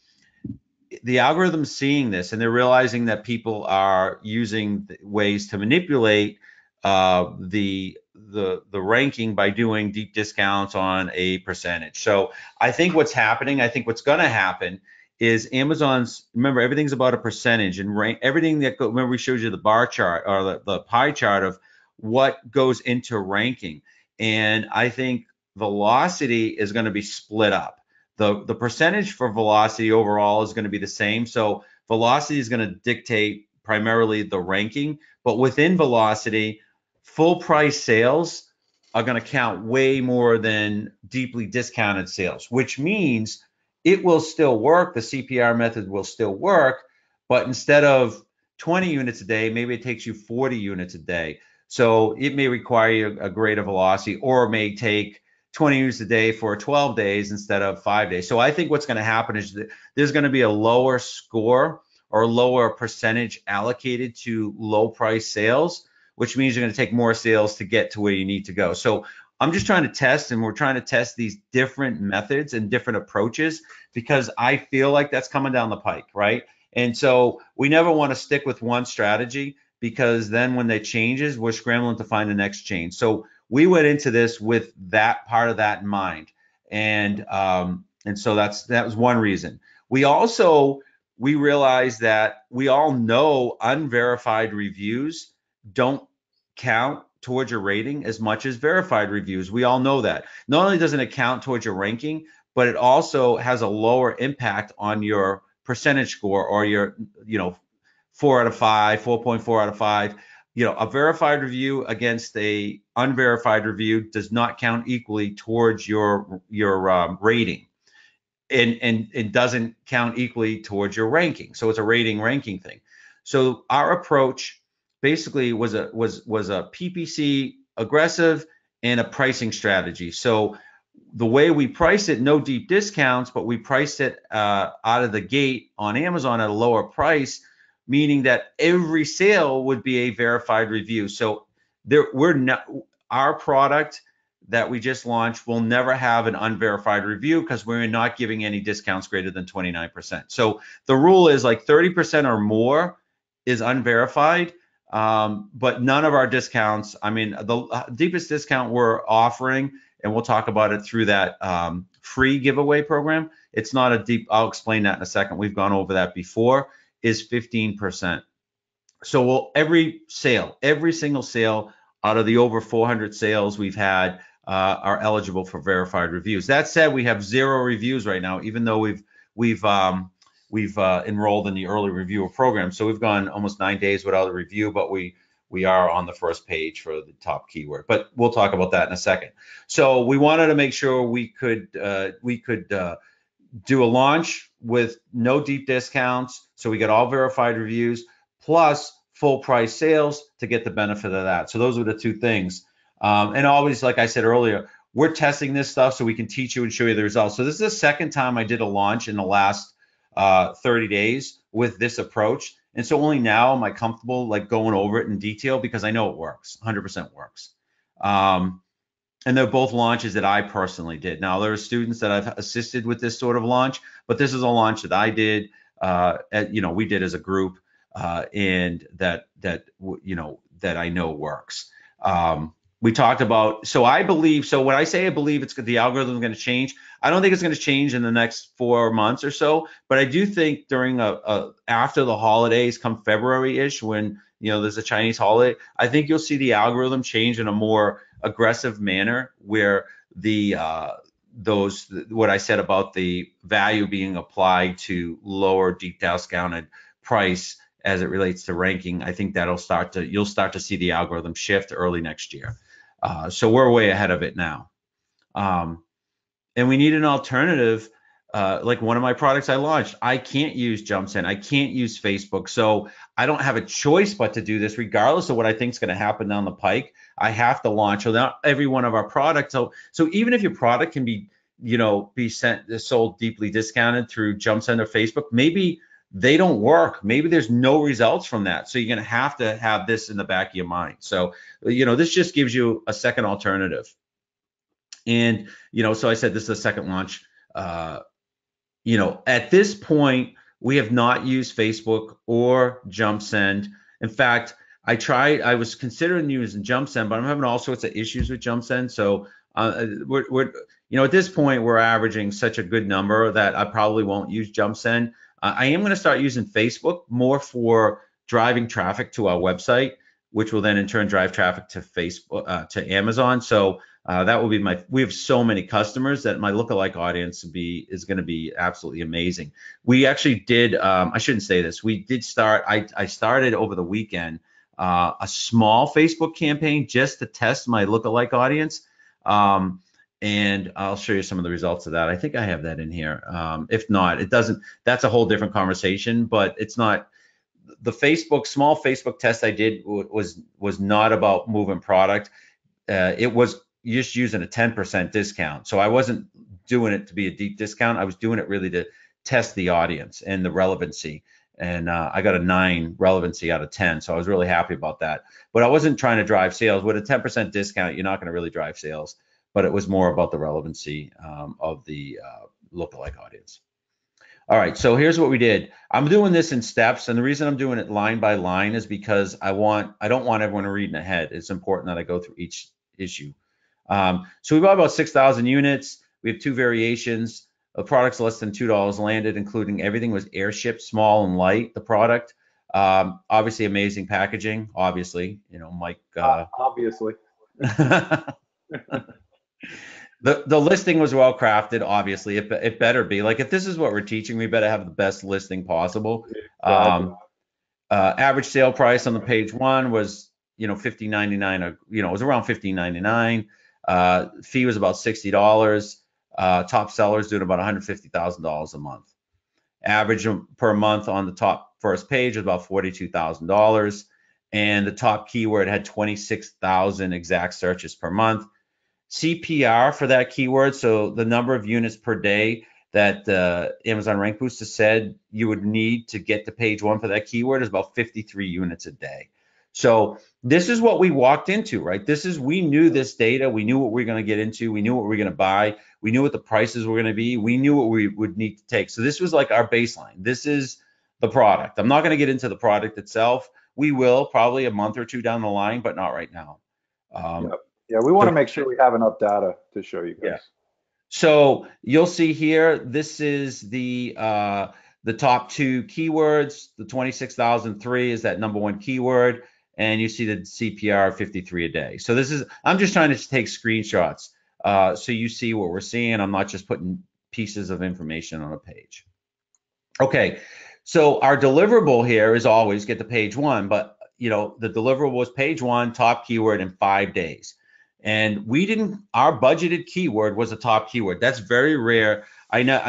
the algorithm's seeing this and they're realizing that people are using ways to manipulate the ranking by doing deep discounts on a percentage. So I think what's going to happen is remember, everything's about a percentage, and everything remember we showed you the bar chart or the pie chart of what goes into ranking. And I think velocity is going to be split up. The percentage for velocity overall is going to be the same. So velocity is going to dictate primarily the ranking, but within velocity, full price sales are going to count way more than deeply discounted sales, which means it will still work. The CPR method will still work, but instead of 20 units a day, maybe it takes you 40 units a day. So it may require you a greater velocity, or it may take 20 units a day for 12 days instead of 5 days. So I think what's going to happen is that there's going to be a lower score or lower percentage allocated to low price sales, which means you're going to take more sales to get to where you need to go. So I'm just trying to test, and we're trying to test these different methods and different approaches because I feel like that's coming down the pike, right? And so we never want to stick with one strategy, because then when that changes, we're scrambling to find the next change. So we went into this with that part of that in mind, and so that was one reason. We realized that we all know unverified reviews don't count towards your rating as much as verified reviews. We all know that. Not only doesn't it count towards your ranking, but it also has a lower impact on your percentage score, or your 4 out of 5, 4.4 out of 5. A verified review against a unverified review does not count equally towards your rating, and it doesn't count equally towards your ranking. So it's a ranking thing. So our approach basically was a PPC aggressive and a pricing strategy. So the way we priced it, no deep discounts, but we priced it out of the gate on Amazon at a lower price, meaning that every sale would be a verified review. So our product that we just launched will never have an unverified review, because we're not giving any discounts greater than 29%. So the rule is like 30% or more is unverified, but none of our discounts, I mean, the deepest discount we're offering, and we'll talk about it through that free giveaway program. It's not a deep, I'll explain that in a second. We've gone over that before, is 15%. So every single sale out of the over 400 sales we've had are eligible for verified reviews. That said, we have 0 reviews right now, even though we've enrolled in the early reviewer program. So we've gone almost 9 days without a review, but we are on the first page for the top keyword. But we'll talk about that in a second. So we wanted to make sure we could do a launch with no deep discounts, so we get all verified reviews plus full price sales to get the benefit of that. So those are the two things. And always, like I said earlier, we're testing this stuff so we can teach you and show you the results. So this is the second time I did a launch in the last 30 days with this approach. And so only now am I comfortable like going over it in detail, because I know it works, 100% works. And they're both launches that I personally did. Now, there are students that I've assisted with this sort of launch, but this is a launch that I did, we did as a group, and that I know works. We talked about, so when I say I believe the algorithm is going to change, I don't think it's going to change in the next 4 months or so, but I do think during after the holidays, come February-ish, when there's a Chinese holiday, I think you'll see the algorithm change in a more aggressive manner, where what I said about the value being applied to lower deep discounted price as it relates to ranking. I think you'll start to see the algorithm shift early next year. So we're way ahead of it now. And we need an alternative. Like one of my products I launched, I can't use JumpSend, I can't use Facebook. So I don't have a choice but to do this, regardless of what I think is going to happen down the pike. I have to launch. So not every one of our products. So even if your product can be sold deeply discounted through JumpSend or Facebook, maybe they don't work. Maybe there's no results from that. So you're going to have this in the back of your mind. So, this just gives you a second alternative. And, so I said this is the second launch. At this point, we have not used Facebook or JumpSend. In fact, I was considering using JumpSend, but I'm having all sorts of issues with JumpSend. So we're at this point, we're averaging such a good number that I probably won't use JumpSend. I am going to start using Facebook more for driving traffic to our website, which will then in turn drive traffic to Facebook, to Amazon. So that will be we have so many customers that my lookalike audience is going to be absolutely amazing. We actually did, I shouldn't say this, we did start, I started over the weekend a small Facebook campaign just to test my lookalike audience. And I'll show you some of the results of that. I think I have that in here. If not, it doesn't, that's a whole different conversation, but it's not, the small Facebook test I did was not about moving product. It was just using a 10% discount. So I wasn't doing it to be a deep discount. I was doing it really to test the audience and the relevancy. And I got a 9 relevancy out of 10. So I was really happy about that. But I wasn't trying to drive sales. With a 10% discount, you're not going to really drive sales. But it was more about the relevancy of the lookalike audience. All right, so here's what we did. I'm doing this in steps, and the reason I'm doing it line by line is because I don't want everyone reading ahead. It's important that I go through each issue. So we bought about 6,000 units. We have 2 variations. The product's less than $2 landed, including everything was air-shipped, small and light, the product. Obviously, amazing packaging, obviously. You know, Mike. Obviously. The listing was well crafted, obviously. It better be. Like, if this is what we're teaching, we better have the best listing possible. Average sale price on the page 1 was, you know, $15.99. You know, it was around $15.99. Fee was about $60. Top sellers doing about $150,000 a month. Average per month on the top first page was about $42,000. And the top keyword had 26,000 exact searches per month. CPR for that keyword, so the number of units per day that Amazon Rank Booster said you would need to get to page 1 for that keyword is about 53 units a day. So this is what we walked into, right? We knew this data. We knew what we were going to get into. We knew what we were going to buy. We knew what the prices were going to be. We knew what we would need to take. So this was like our baseline. This is the product. I'm not going to get into the product itself. We will probably a month or 2 down the line, but not right now. Yep. Yeah, we want to make sure we have enough data to show you guys. Yeah. So you'll see here, this is the top 2 keywords. The 26,003 is that number 1 keyword, and you see the CPR 53 a day. So I'm just trying to take screenshots so you see what we're seeing. I'm not just putting pieces of information on a page. Okay, so our deliverable here is always get to page 1, but you know the deliverable was page 1, top keyword in 5 days. And our budgeted keyword was a top keyword. That's very rare. I know,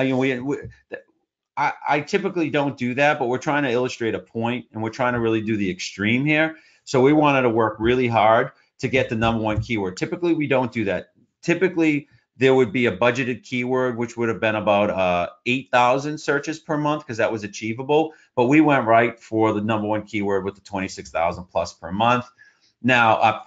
I typically don't do that, but we're trying to illustrate a point, and we're trying to really do the extreme here. So we wanted to work really hard to get the number 1 keyword. Typically, we don't do that. Typically, there would be a budgeted keyword, which would have been about 8,000 searches per month, because that was achievable. But we went right for the number 1 keyword with the 26,000 plus per month. Now,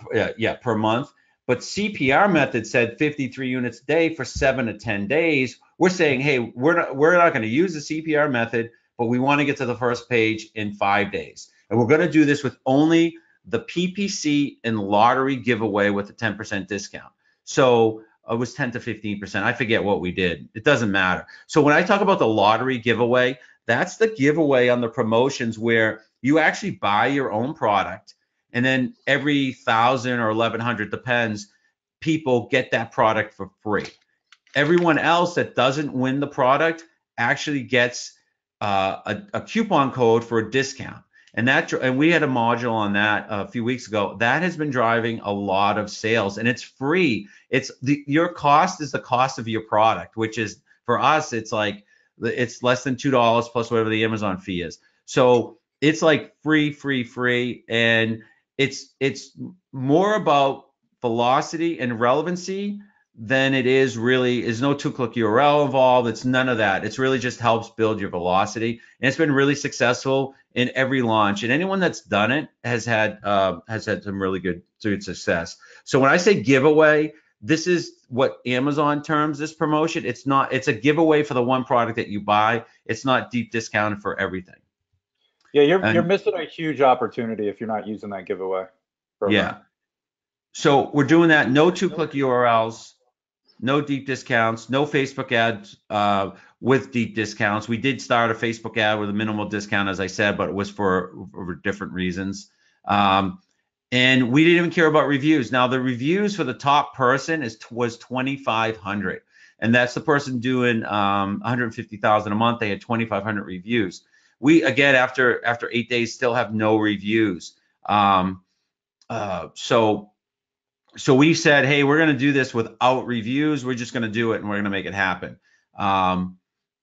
per month. But CPR method said 53 units a day for 7 to 10 days. We're saying, hey, we're not going to use the CPR method, but we want to get to the first page in 5 days. And we're going to do this with only the PPC and lottery giveaway with a 10% discount. So it was 10 to 15%. I forget what we did. It doesn't matter. So when I talk about the lottery giveaway, that's the giveaway on the promotions where you actually buy your own product. And then every 1,000 or 1,100, depends, people get that product for free. Everyone else that doesn't win the product actually gets a coupon code for a discount. And we had a module on that a few weeks ago. That has been driving a lot of sales, and it's free. Your cost is the cost of your product, which is, for us, it's less than $2 plus whatever the Amazon fee is. So it's like free, and it's more about velocity and relevancy than it is really. Is no 2-click URL involved. It's none of that. It's really just helps build your velocity, and it's been really successful in every launch. And anyone that's done it has had some really good success. So when I say giveaway, this is what Amazon terms this promotion. It's a giveaway for the one product that you buy. It's not deep discounted for everything. Yeah, you're missing a huge opportunity if you're not using that giveaway program. Yeah. So we're doing that. No 2-click URLs, no deep discounts, no Facebook ads with deep discounts. We did start a Facebook ad with a minimal discount, as I said, but it was for different reasons. And we didn't even care about reviews. Now, the reviews for the top person was 2,500. And that's the person doing 150,000 a month. They had 2,500 reviews. We, again, after 8 days, still have no reviews. So we said, hey, we're going to do this without reviews. We're just going to do it, and we're going to make it happen.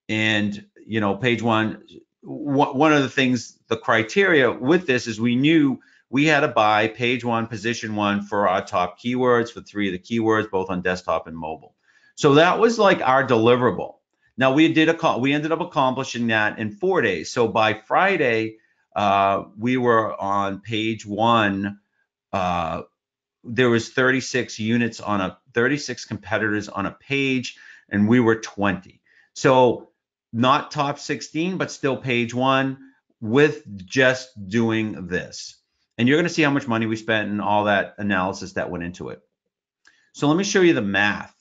And, you know, page 1, one of the things, the criteria with this is we knew we had to buy page one, position one for our top keywords, for 3 of the keywords, both on desktop and mobile. So that was like our deliverable. Now we ended up accomplishing that in 4 days. So by Friday, we were on page one. There was 36 units on 36 competitors on a page, and we were 20. So not top 16, but still page one with just doing this. And you're going to see how much money we spent and all that analysis that went into it. So let me show you the math.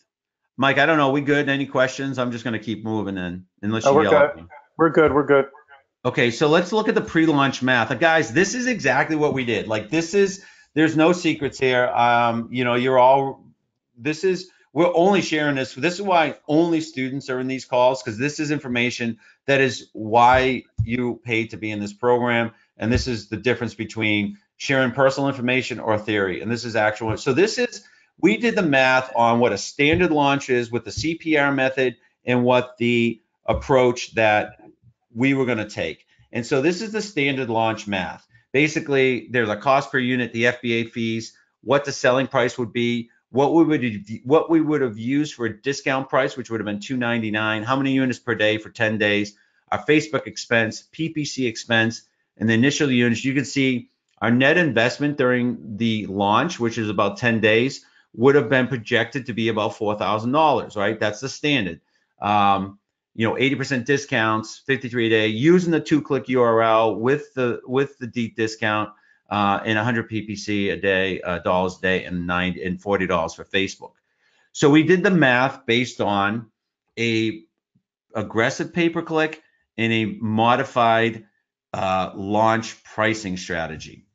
Mike, I don't know. We good? Any questions? I'm just going to keep moving in unless you yell at me. We're good. We're good. Okay, so let's look at the pre-launch math. Guys, this is exactly what we did. Like there's no secrets here. We're only sharing this. This is why only students are in these calls, because this is information that is why you paid to be in this program. And this is the difference between sharing personal information or theory. And this is actual. So we did the math on what a standard launch is with the CPR method and what the approach that we were going to take. And so this is the standard launch math. Basically, there's a cost per unit, the FBA fees, what the selling price would be, what we would have used for a discount price, which would have been $2.99, how many units per day for 10 days, our Facebook expense, PPC expense, and the initial units. You can see our net investment during the launch, which is about 10 days, would have been projected to be about $4,000, right? That's the standard. 80% discounts, 53 a day, using the 2-click URL with the deep discount, and 100 PPC a day, dollars a day, and $40 for Facebook. So we did the math based on a aggressive pay-per-click and a modified launch pricing strategy.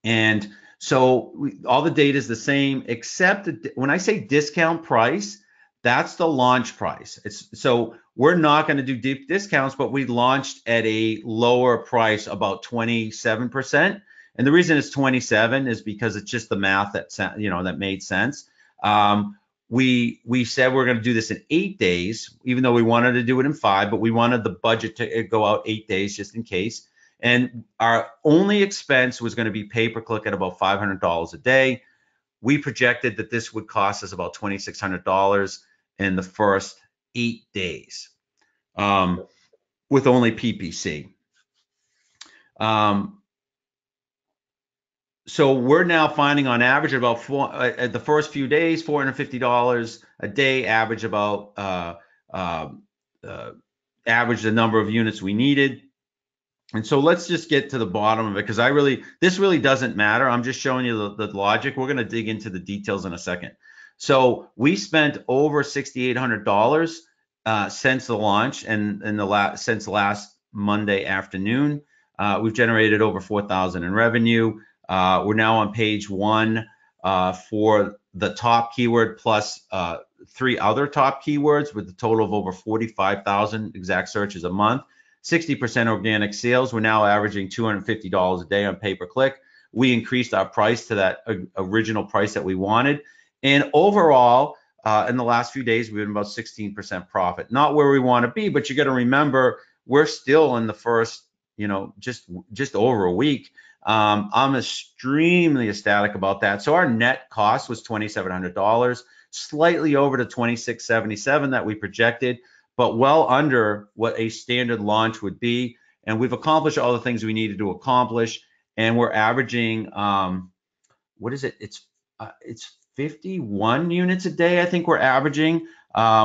And so all the data is the same, except when I say discount price, that's the launch price. So we're not going to do deep discounts, but we launched at a lower price, about 27%. And the reason it's 27 is because it's just the math that made sense. We said we're going to do this in 8 days, even though we wanted to do it in 5, but we wanted the budget to go out 8 days just in case. And our only expense was going to be pay-per-click at about $500 a day. We projected that this would cost us about $2,600 in the first 8 days, with only PPC. So we're now finding on average about the first few days, $450 a day, average the number of units we needed. And so let's just get to the bottom of it, because this really doesn't matter. I'm just showing you the logic. We're going to dig into the details in a second. So we spent over $6,800 since the launch and since last Monday afternoon. We've generated over $4,000 in revenue. We're now on page one for the top keyword plus 3 other top keywords, with a total of over 45,000 exact searches a month. 60% organic sales. We're now averaging $250 a day on pay-per-click. We increased our price to that original price that we wanted. And overall, in the last few days, we've been about 16% profit. Not where we want to be, but you got to remember, we're still in the first, just over a week. I'm extremely ecstatic about that. So our net cost was $2,700, slightly over the $2,677 that we projected, but well under what a standard launch would be. And we've accomplished all the things we needed to accomplish. And we're averaging, what is it? It's 51 units a day, I think we're averaging.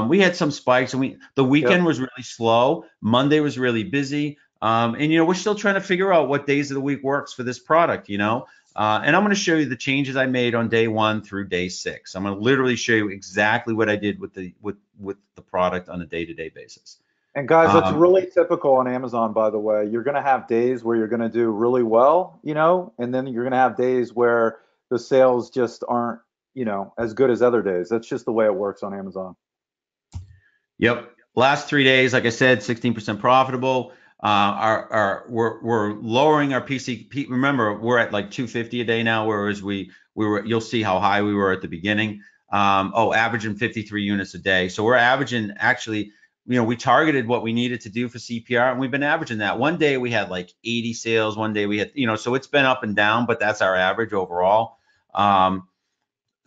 We had some spikes, and the weekend was really slow. Monday was really busy. And we're still trying to figure out what days of the week works for this product, and I'm going to show you the changes I made on day 1 through day 6. I'm going to literally show you exactly what I did with the product on a day-to-day basis. And guys, that's really typical on Amazon, by the way. You're going to have days where you're going to do really well, and then you're going to have days where the sales just aren't, as good as other days. That's just the way it works on Amazon. Yep. Last 3 days, like I said, 16% profitable. We're lowering our PC. Remember, we're at like 250 a day now, whereas we were. You'll see how high we were at the beginning. Averaging 53 units a day. So we're averaging, actually, we targeted what we needed to do for CPR, and we've been averaging that. One day we had like 80 sales, one day we had, so it's been up and down, but that's our average overall.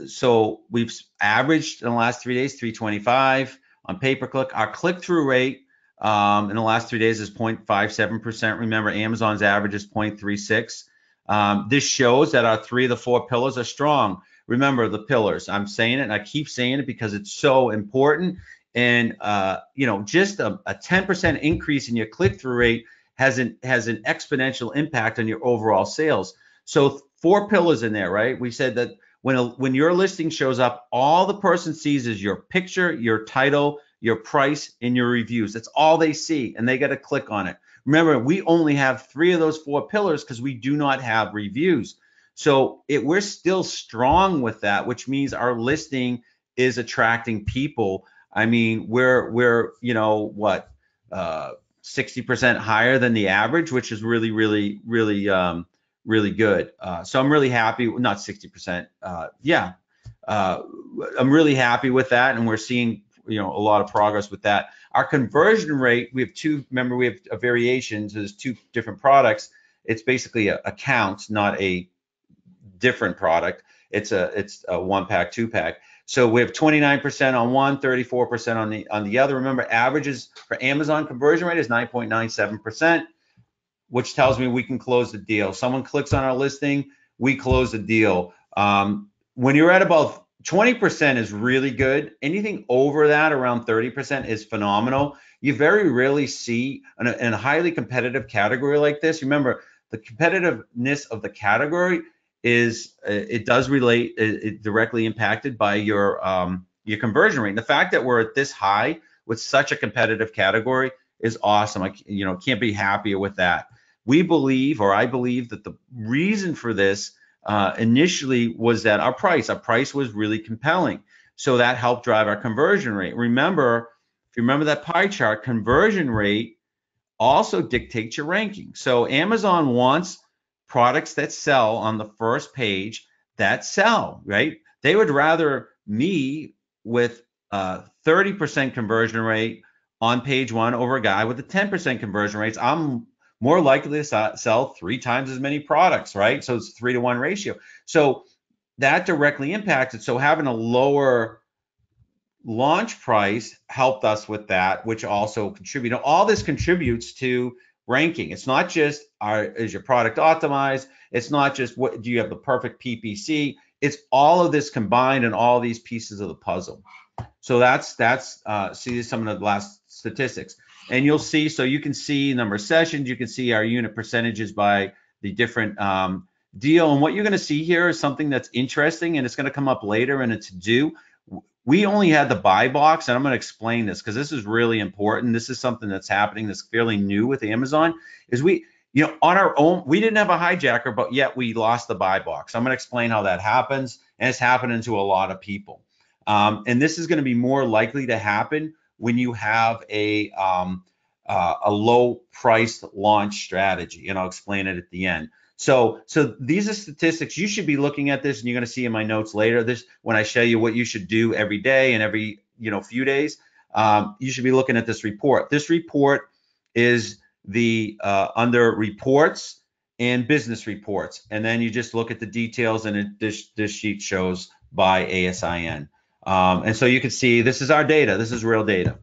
So we've averaged in the last 3 days 325 on pay-per-click. Our click-through rate in the last 3 days is 0.57%. Remember, Amazon's average is 0.36. This shows that our 3 of the 4 pillars are strong. Remember the pillars. I'm saying it, and I keep saying it because it's so important. And just a 10% increase in your click-through rate has an exponential impact on your overall sales. So 4 pillars in there, right? We said that when your listing shows up, all the person sees is your picture, your title, your price, and your reviews. That's all they see, and they got to click on it. Remember, we only have 3 of those 4 pillars because we do not have reviews. So we're still strong with that, which means our listing is attracting people. I mean, we're 60% higher than the average, which is really, really, really, really good. So I'm really happy. Not 60%. I'm really happy with that, and we're seeing a lot of progress with that. Our conversion rate, we have 2. Remember, we have a variation. So there's 2 different products. It's basically a count, not a different product. It's a 1-pack, 2-pack. So we have 29% on one, 34% on the other. Remember, averages for Amazon conversion rate is 9.97%, which tells me we can close the deal. Someone clicks on our listing, we close the deal. When you're at about 20% is really good. Anything over that, around 30%, is phenomenal. You very rarely see in a highly competitive category like this. Remember, the competitiveness of the category is it does relate, it directly impacted by your conversion rate. And the fact that we're at this high with such a competitive category is awesome. I can't be happier with that. We believe, or I believe, that the reason for this initially was that our price was really compelling. So that helped drive our conversion rate. Remember, if you remember that pie chart, conversion rate also dictates your ranking. So Amazon wants products that sell on the first page that sell, right? They would rather me with a 30% conversion rate on page 1 over a guy with a 10% conversion rates. I'm more likely to sell 3 times as many products, right? So it's 3-to-1 ratio. So that directly impacted. So having a lower launch price helped us with that, which also contributed. All this contributes to ranking. It's not just is your product optimized? It's not just what do you have the perfect PPC? It's all of this combined and all these pieces of the puzzle. So that's see some of the last statistics, and you'll see. So you can see number of sessions. You can see our unit percentages by the different deal. And what you're going to see here is something that's interesting, and it's going to come up later in a to-do. We only had the buy box, and I'm going to explain this because this is really important. This is something that's happening that's fairly new with Amazon. Is on our own, we didn't have a hijacker, but yet we lost the buy box. I'm going to explain how that happens, and it's happening to a lot of people. And this is going to be more likely to happen when you have a low-priced launch strategy, and I'll explain it at the end. So these are statistics. You should be looking at this, and you're going to see in my notes later. This when I show you what you should do every day and every few days. You should be looking at this report. This report is the under reports and business reports, and then you just look at the details, and this sheet shows by ASIN. And so you can see this is our data. This is real data.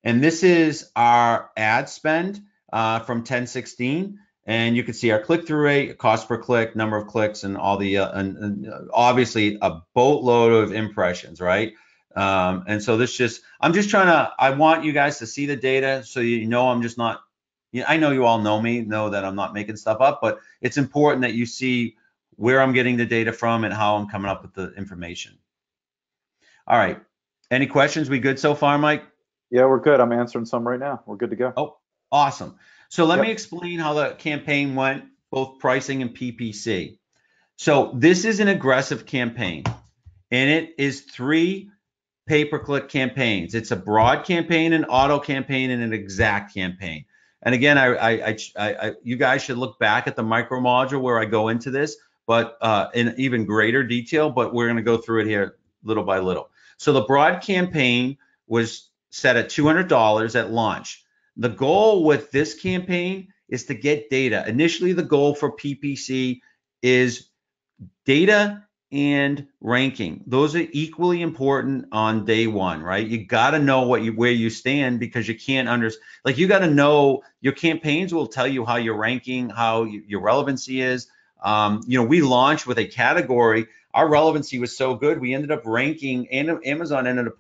And this is our ad spend from 10/16. And you can see our click-through rate, cost per click, number of clicks, and all the and obviously a boatload of impressions, right? And so I'm just trying to, I want you guys to see the data so I'm just not, I know you all know that I'm not making stuff up, but it's important that you see where I'm getting the data from and how I'm coming up with the information. All right. Any questions? We good so far, Mike? Yeah, we're good. I'm answering some right now. We're good to go. Oh, awesome. So let me explain how the campaign went, both pricing and PPC. So this is an aggressive campaign, and it is 3 pay-per-click campaigns. It's a broad campaign, an auto campaign, and an exact campaign. And again, you guys should look back at the micro module where I go into this, but in even greater detail. But we're going to go through it here little by little. So the broad campaign was set at $200 at launch. The goal with this campaign is to get data. Initially, the goal for PPC is data and ranking. Those are equally important on day one, right? You got to know where you stand, because you can't you got to know your campaigns will tell you how you're ranking, how your relevancy is. We launched with a category. Our relevancy was so good, we ended up ranking, and Amazon ended up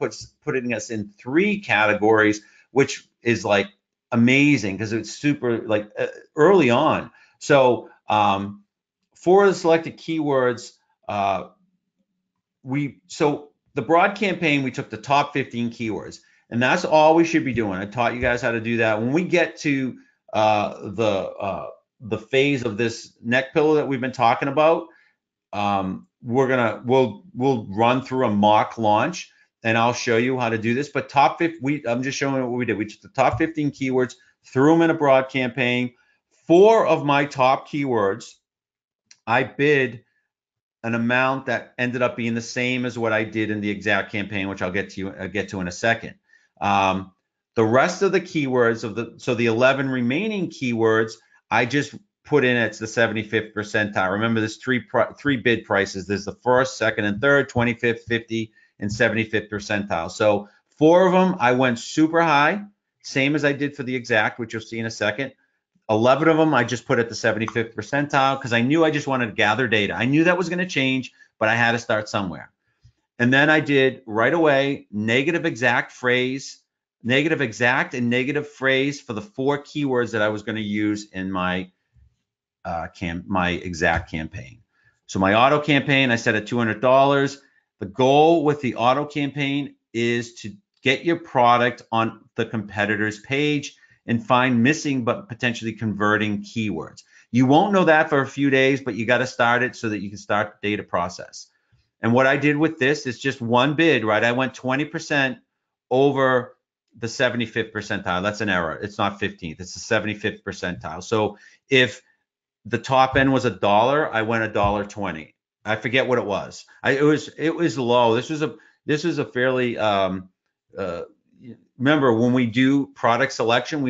putting us in 3 categories, which is like amazing because it's super early on. So for the selected keywords, the broad campaign, we took the top 15 keywords, and that's all we should be doing. I taught you guys how to do that. When we get to the phase of this neck pillow that we've been talking about, we'll run through a mock launch, and I'll show you how to do this. But I'm just showing what we did. We took the top 15 keywords, threw them in a broad campaign. 4 of my top keywords, I bid an amount that ended up being the same as what I did in the exact campaign, which I'll get to in a second. The rest of the keywords the 11 remaining keywords, I just put in it's the 75th percentile. Remember, there's three bid prices. There's the first, second, and third, 25th, 50, and 75th percentile. So 4 of them, I went super high, same as I did for the exact, which you'll see in a second. 11 of them, I just put at the 75th percentile because I knew I just wanted to gather data. I knew that was going to change, but I had to start somewhere. And then I did right away negative exact, and negative phrase for the 4 keywords that I was going to use in my my exact campaign. So my auto campaign, I set at $200. The goal with the auto campaign is to get your product on the competitor's page and find missing but potentially converting keywords. You won't know that for a few days, but you got to start it so that you can start the data process. And what I did with this is just one bid, right? I went 20% over the 75th percentile. That's an error. It's not 15th. It's the 75th percentile. So if the top end was $1, I went $1.20. I forget what it was. It was low. This was a fairly remember, when we do product selection,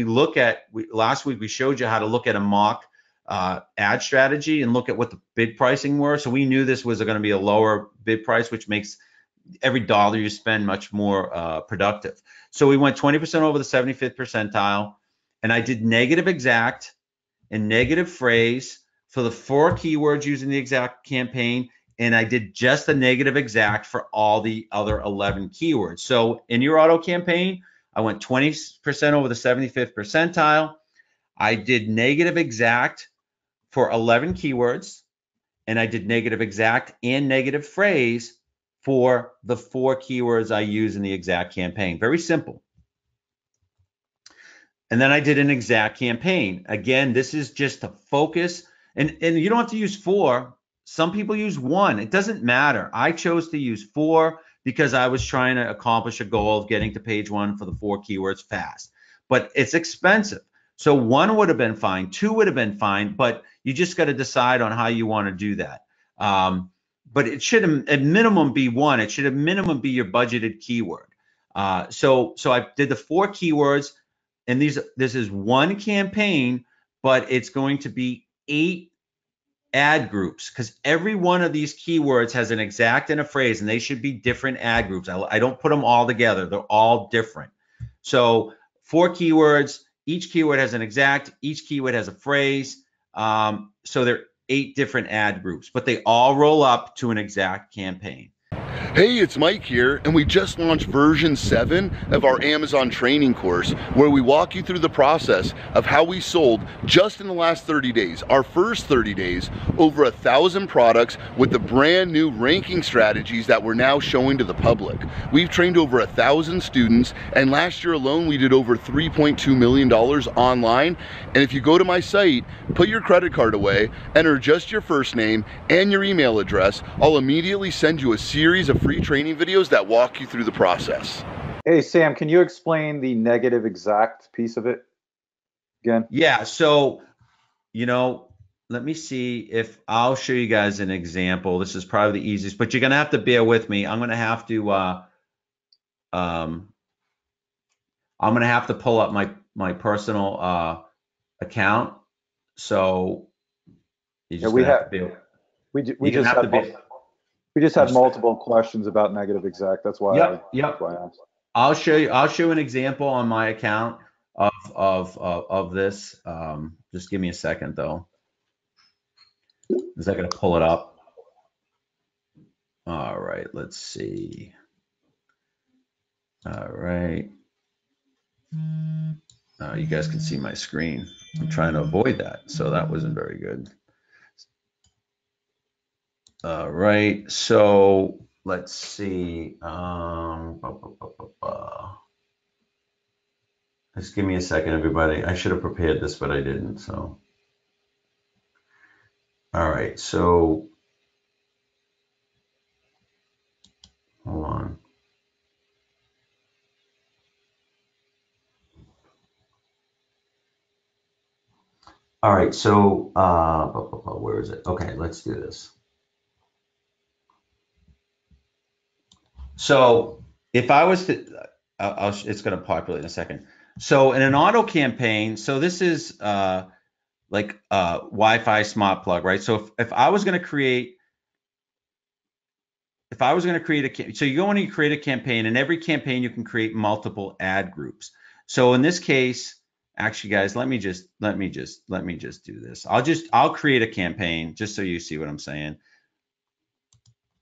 last week we showed you how to look at a mock ad strategy and look at what the bid pricing were. So we knew this was going to be a lower bid price, which makes every dollar you spend much more productive. So we went 20% over the 75th percentile, and I did negative exact and negative phrase for the 4 keywords using the exact campaign, and I did just the negative exact for all the other 11 keywords. So in your auto campaign, I went 20% over the 75th percentile. I did negative exact for 11 keywords, and I did negative exact and negative phrase for the 4 keywords I use in the exact campaign. Very simple. And then I did an exact campaign. Again, this is just to focus, and you don't have to use 4. Some people use 1. It doesn't matter. I chose to use 4 because I was trying to accomplish a goal of getting to page 1 for the 4 keywords fast. But it's expensive. So 1 would have been fine, 2 would have been fine, but you just got to decide on how you want to do that. But it should at minimum be 1. It should at minimum be your budgeted keyword. So I did the 4 keywords, and this is 1 campaign, but it's going to be 8 ad groups, because every one of these keywords has an exact and a phrase, and they should be different ad groups. I don't put them all together. They're all different. So 4 keywords, each keyword has an exact, each keyword has a phrase. So they're 8 different ad groups, but they all roll up to an exact campaign. Hey, it's Mike here, and we just launched version 7 of our Amazon training course, where we walk you through the process of how we sold just in the last 30 days, our first 30 days, over 1,000 products with the brand new ranking strategies that we're now showing to the public. We've trained over 1,000 students, and last year alone we did over $3.2 million online. And if you go to my site, put your credit card away, enter just your first name and your email address, I'll immediately send you a series of free training videos that walk you through the process. Hey, Sam, can you explain the negative exact piece of it again? Yeah, so, let me see if I'll show you guys an example. This is probably the easiest, but you're going to have to bear with me. I'm going to have to I'm gonna have to pull up my personal account. So you're just we gonna have have to be. we You're gonna just have to had be. we just I'm had just, multiple questions about negative exact. That's why yep, yep. I asked. I'll show you. I'll show an example on my account of this. Just give me a second though. Is that gonna pull it up? All right. Let's see. All right. You guys can see my screen. I'm trying to avoid that, so that wasn't very good. All right. So let's see. Just give me a second, everybody. I should have prepared this, but I didn't. So, all right. So, hold on. All right. So, where is it? Okay, let's do this. So, if I was to, it's going to populate in a second. So, in an auto campaign, so this is like Wi-Fi smart plug, right? So, if I was going to create so you go in and you create a campaign, and every campaign you can create multiple ad groups. So in this case, actually, guys, let me just do this. I'll create a campaign just so you see what I'm saying.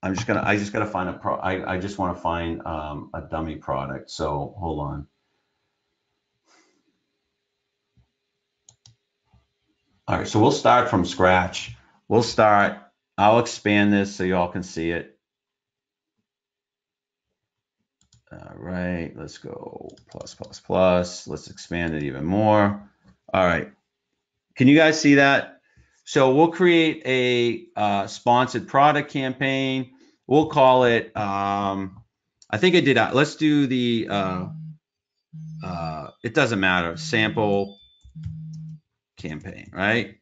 I just gotta find I just want to find a dummy product. So hold on. All right, so we'll start from scratch. I'll expand this so y'all can see it. All right, let's go plus. Let's expand it even more. All right, can you guys see that? So we'll create a sponsored product campaign. We'll call it, I think I did, let's do the, it doesn't matter, sample campaign, right?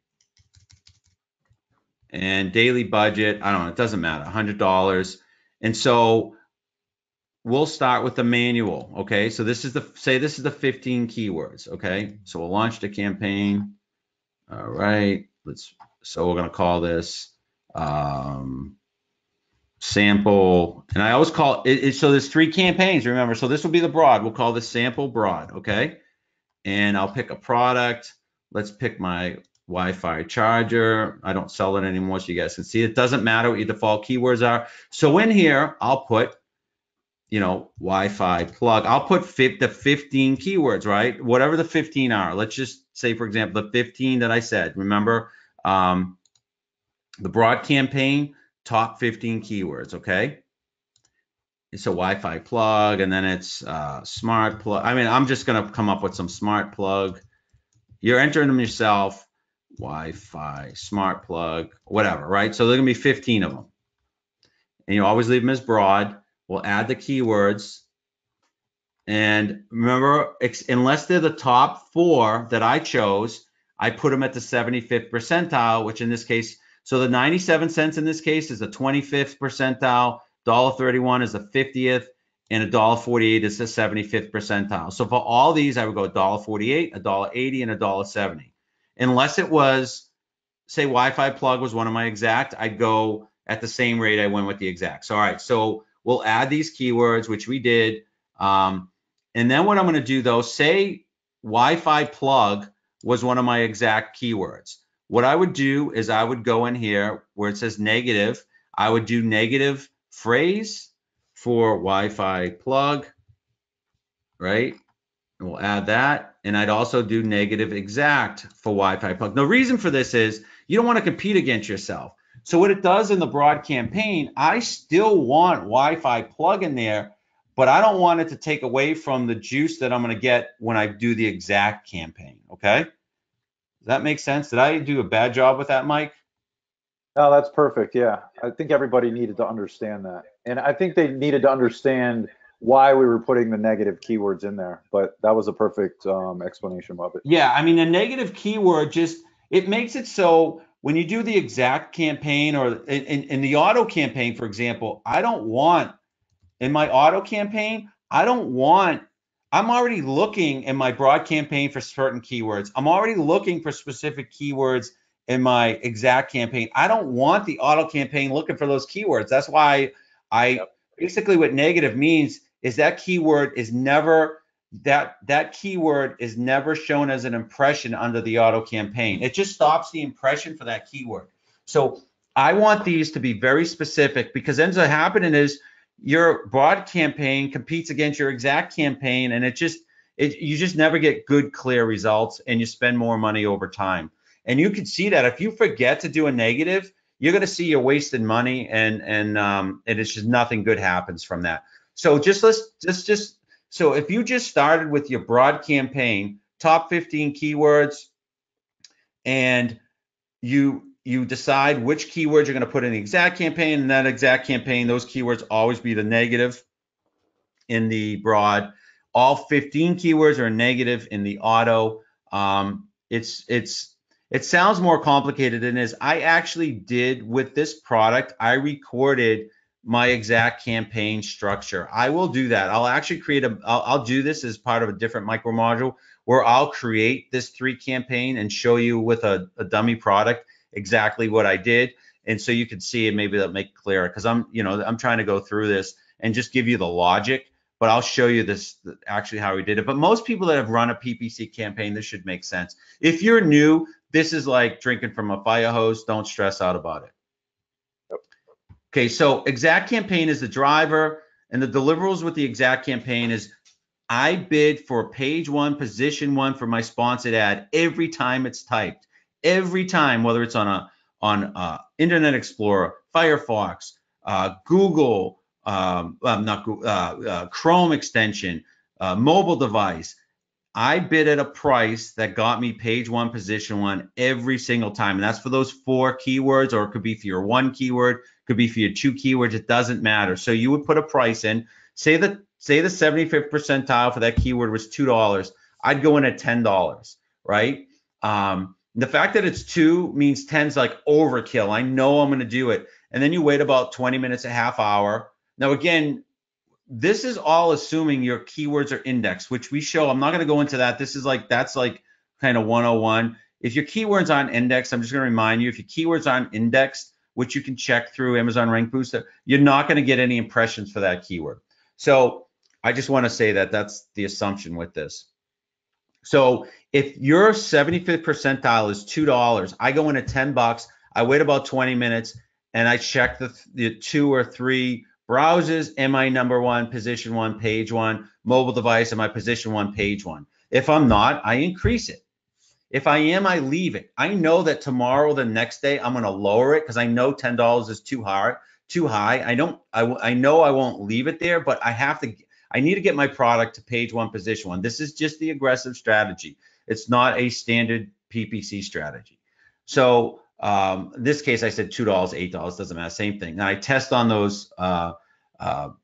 And daily budget, I don't know, it doesn't matter, $100. And so we'll start with the manual, okay? So this is the 15 keywords, okay? So we'll launch the campaign. All right, so we're gonna call this sample, and I always call it, so there's 3 campaigns, remember, so this will be the broad, we'll call this sample broad, okay? And I'll pick a product. Let's pick my Wi-Fi charger. I don't sell it anymore, so you guys can see it. Doesn't matter what your default keywords are. So in here, I'll put, Wi-Fi plug. I'll put the 15 keywords, right? Whatever the 15 are. Let's just say, for example, the 15 that I said. Remember, the broad campaign, top 15 keywords, okay? It's a Wi-Fi plug, and then it's smart plug. I mean, I'm just going to come up with some smart plug. You're entering them yourself. Wi-Fi, smart plug, whatever, right? So there's going to be 15 of them. And you always leave them as broad. We'll add the keywords. And remember, unless they're the top 4 that I chose, I put them at the 75th percentile, which in this case, so the 97 cents in this case is the 25th percentile, $1.31 is the 50th, and $1.48 is the 75th percentile. So for all these, I would go $1.48, $1.80, and $1.70. Unless it was, say, Wi-Fi plug was one of my exact, I'd go at the same rate I went with the exact. So all right, so we'll add these keywords, which we did. And then what I'm going to do, though, say Wi-Fi plug was one of my exact keywords. What I would do is I would go in here where it says negative. I would do negative phrase for Wi-Fi plug, right? And we'll add that. And I'd also do negative exact for Wi-Fi plug. The reason for this is you don't want to compete against yourself. So what it does in the broad campaign, I still want Wi-Fi plug in there, but I don't want it to take away from the juice that I'm going to get when I do the exact campaign, okay? Does that make sense? Did I do a bad job with that, Mike? No, that's perfect. Yeah, I think everybody needed to understand that. And I think they needed to understand why we were putting the negative keywords in there, but that was a perfect explanation of it. Yeah, I mean, the negative keyword it makes it so when you do the exact campaign or in the auto campaign, for example, in my auto campaign, I I'm already looking in my broad campaign for certain keywords. I'm already looking for specific keywords in my exact campaign. I don't want the auto campaign looking for those keywords. That's why basically what negative means is that keyword is never that keyword is never shown as an impression under the auto campaign. It just stops the impression for that keyword. So I want these to be very specific, because ends up happening is your broad campaign competes against your exact campaign, and you just never get good, clear results, and you spend more money over time. And you can see that if you forget to do a negative, you're going to see you're wasting money, and it's just nothing good happens from that. So so if you just started with your broad campaign, top 15 keywords, and you decide which keywords you're going to put in the exact campaign, and that exact campaign, those keywords always be the negative in the broad. All 15 keywords are negative in the auto. It sounds more complicated than it is. I actually did with this product, I recorded my exact campaign structure. I will do that. I'll actually I'll do this as part of a different micro module where I'll create this 3 campaign and show you with a dummy product exactly what I did. And so you can see it, maybe that'll make it clearer, because I'm trying to go through this and just give you the logic, but I'll show you this actually how we did it. But most people that have run a PPC campaign, this should make sense. If you're new, this is like drinking from a fire hose. Don't stress out about it. Yep. Okay, so exact campaign is the driver, and the deliverables with the exact campaign is I bid for page 1, position 1 for my sponsored ad every time it's typed. Every time, whether it's on Internet Explorer, Firefox, Google, not Google, Chrome extension, mobile device, I bid at a price that got me page 1, position 1 every single time. And that's for those 4 keywords, or it could be for your 1 keyword, could be for your 2 keywords. It doesn't matter. So you would put a price in. Say the 75th percentile for that keyword was $2. I'd go in at $10, right? The fact that it's 2 means 10's like overkill. I know I'm going to do it. And then you wait about 20 minutes, a half hour. Now, again, this is all assuming your keywords are indexed, which we show. I'm not going to go into that. That's like kind of 101. If your keywords aren't indexed, I'm just going to remind you, if your keywords aren't indexed, which you can check through Amazon Rank Booster, you're not going to get any impressions for that keyword. So I just want to say that that's the assumption with this. So if your 75th percentile is $2, I go in at $10. I wait about 20 minutes, and I check the 2 or 3 browsers. Am I number 1, position 1, page 1, mobile device? Am I position 1, page 1? If I'm not, I increase it. If I am, I leave it. I know that tomorrow, the next day, I'm going to lower it because I know $10 is too high. I know I won't leave it there, but I need to get my product to page 1, position 1. This is just the aggressive strategy. It's not a standard PPC strategy. So this case, I said $2, $8, doesn't matter, same thing. Now I test on those. And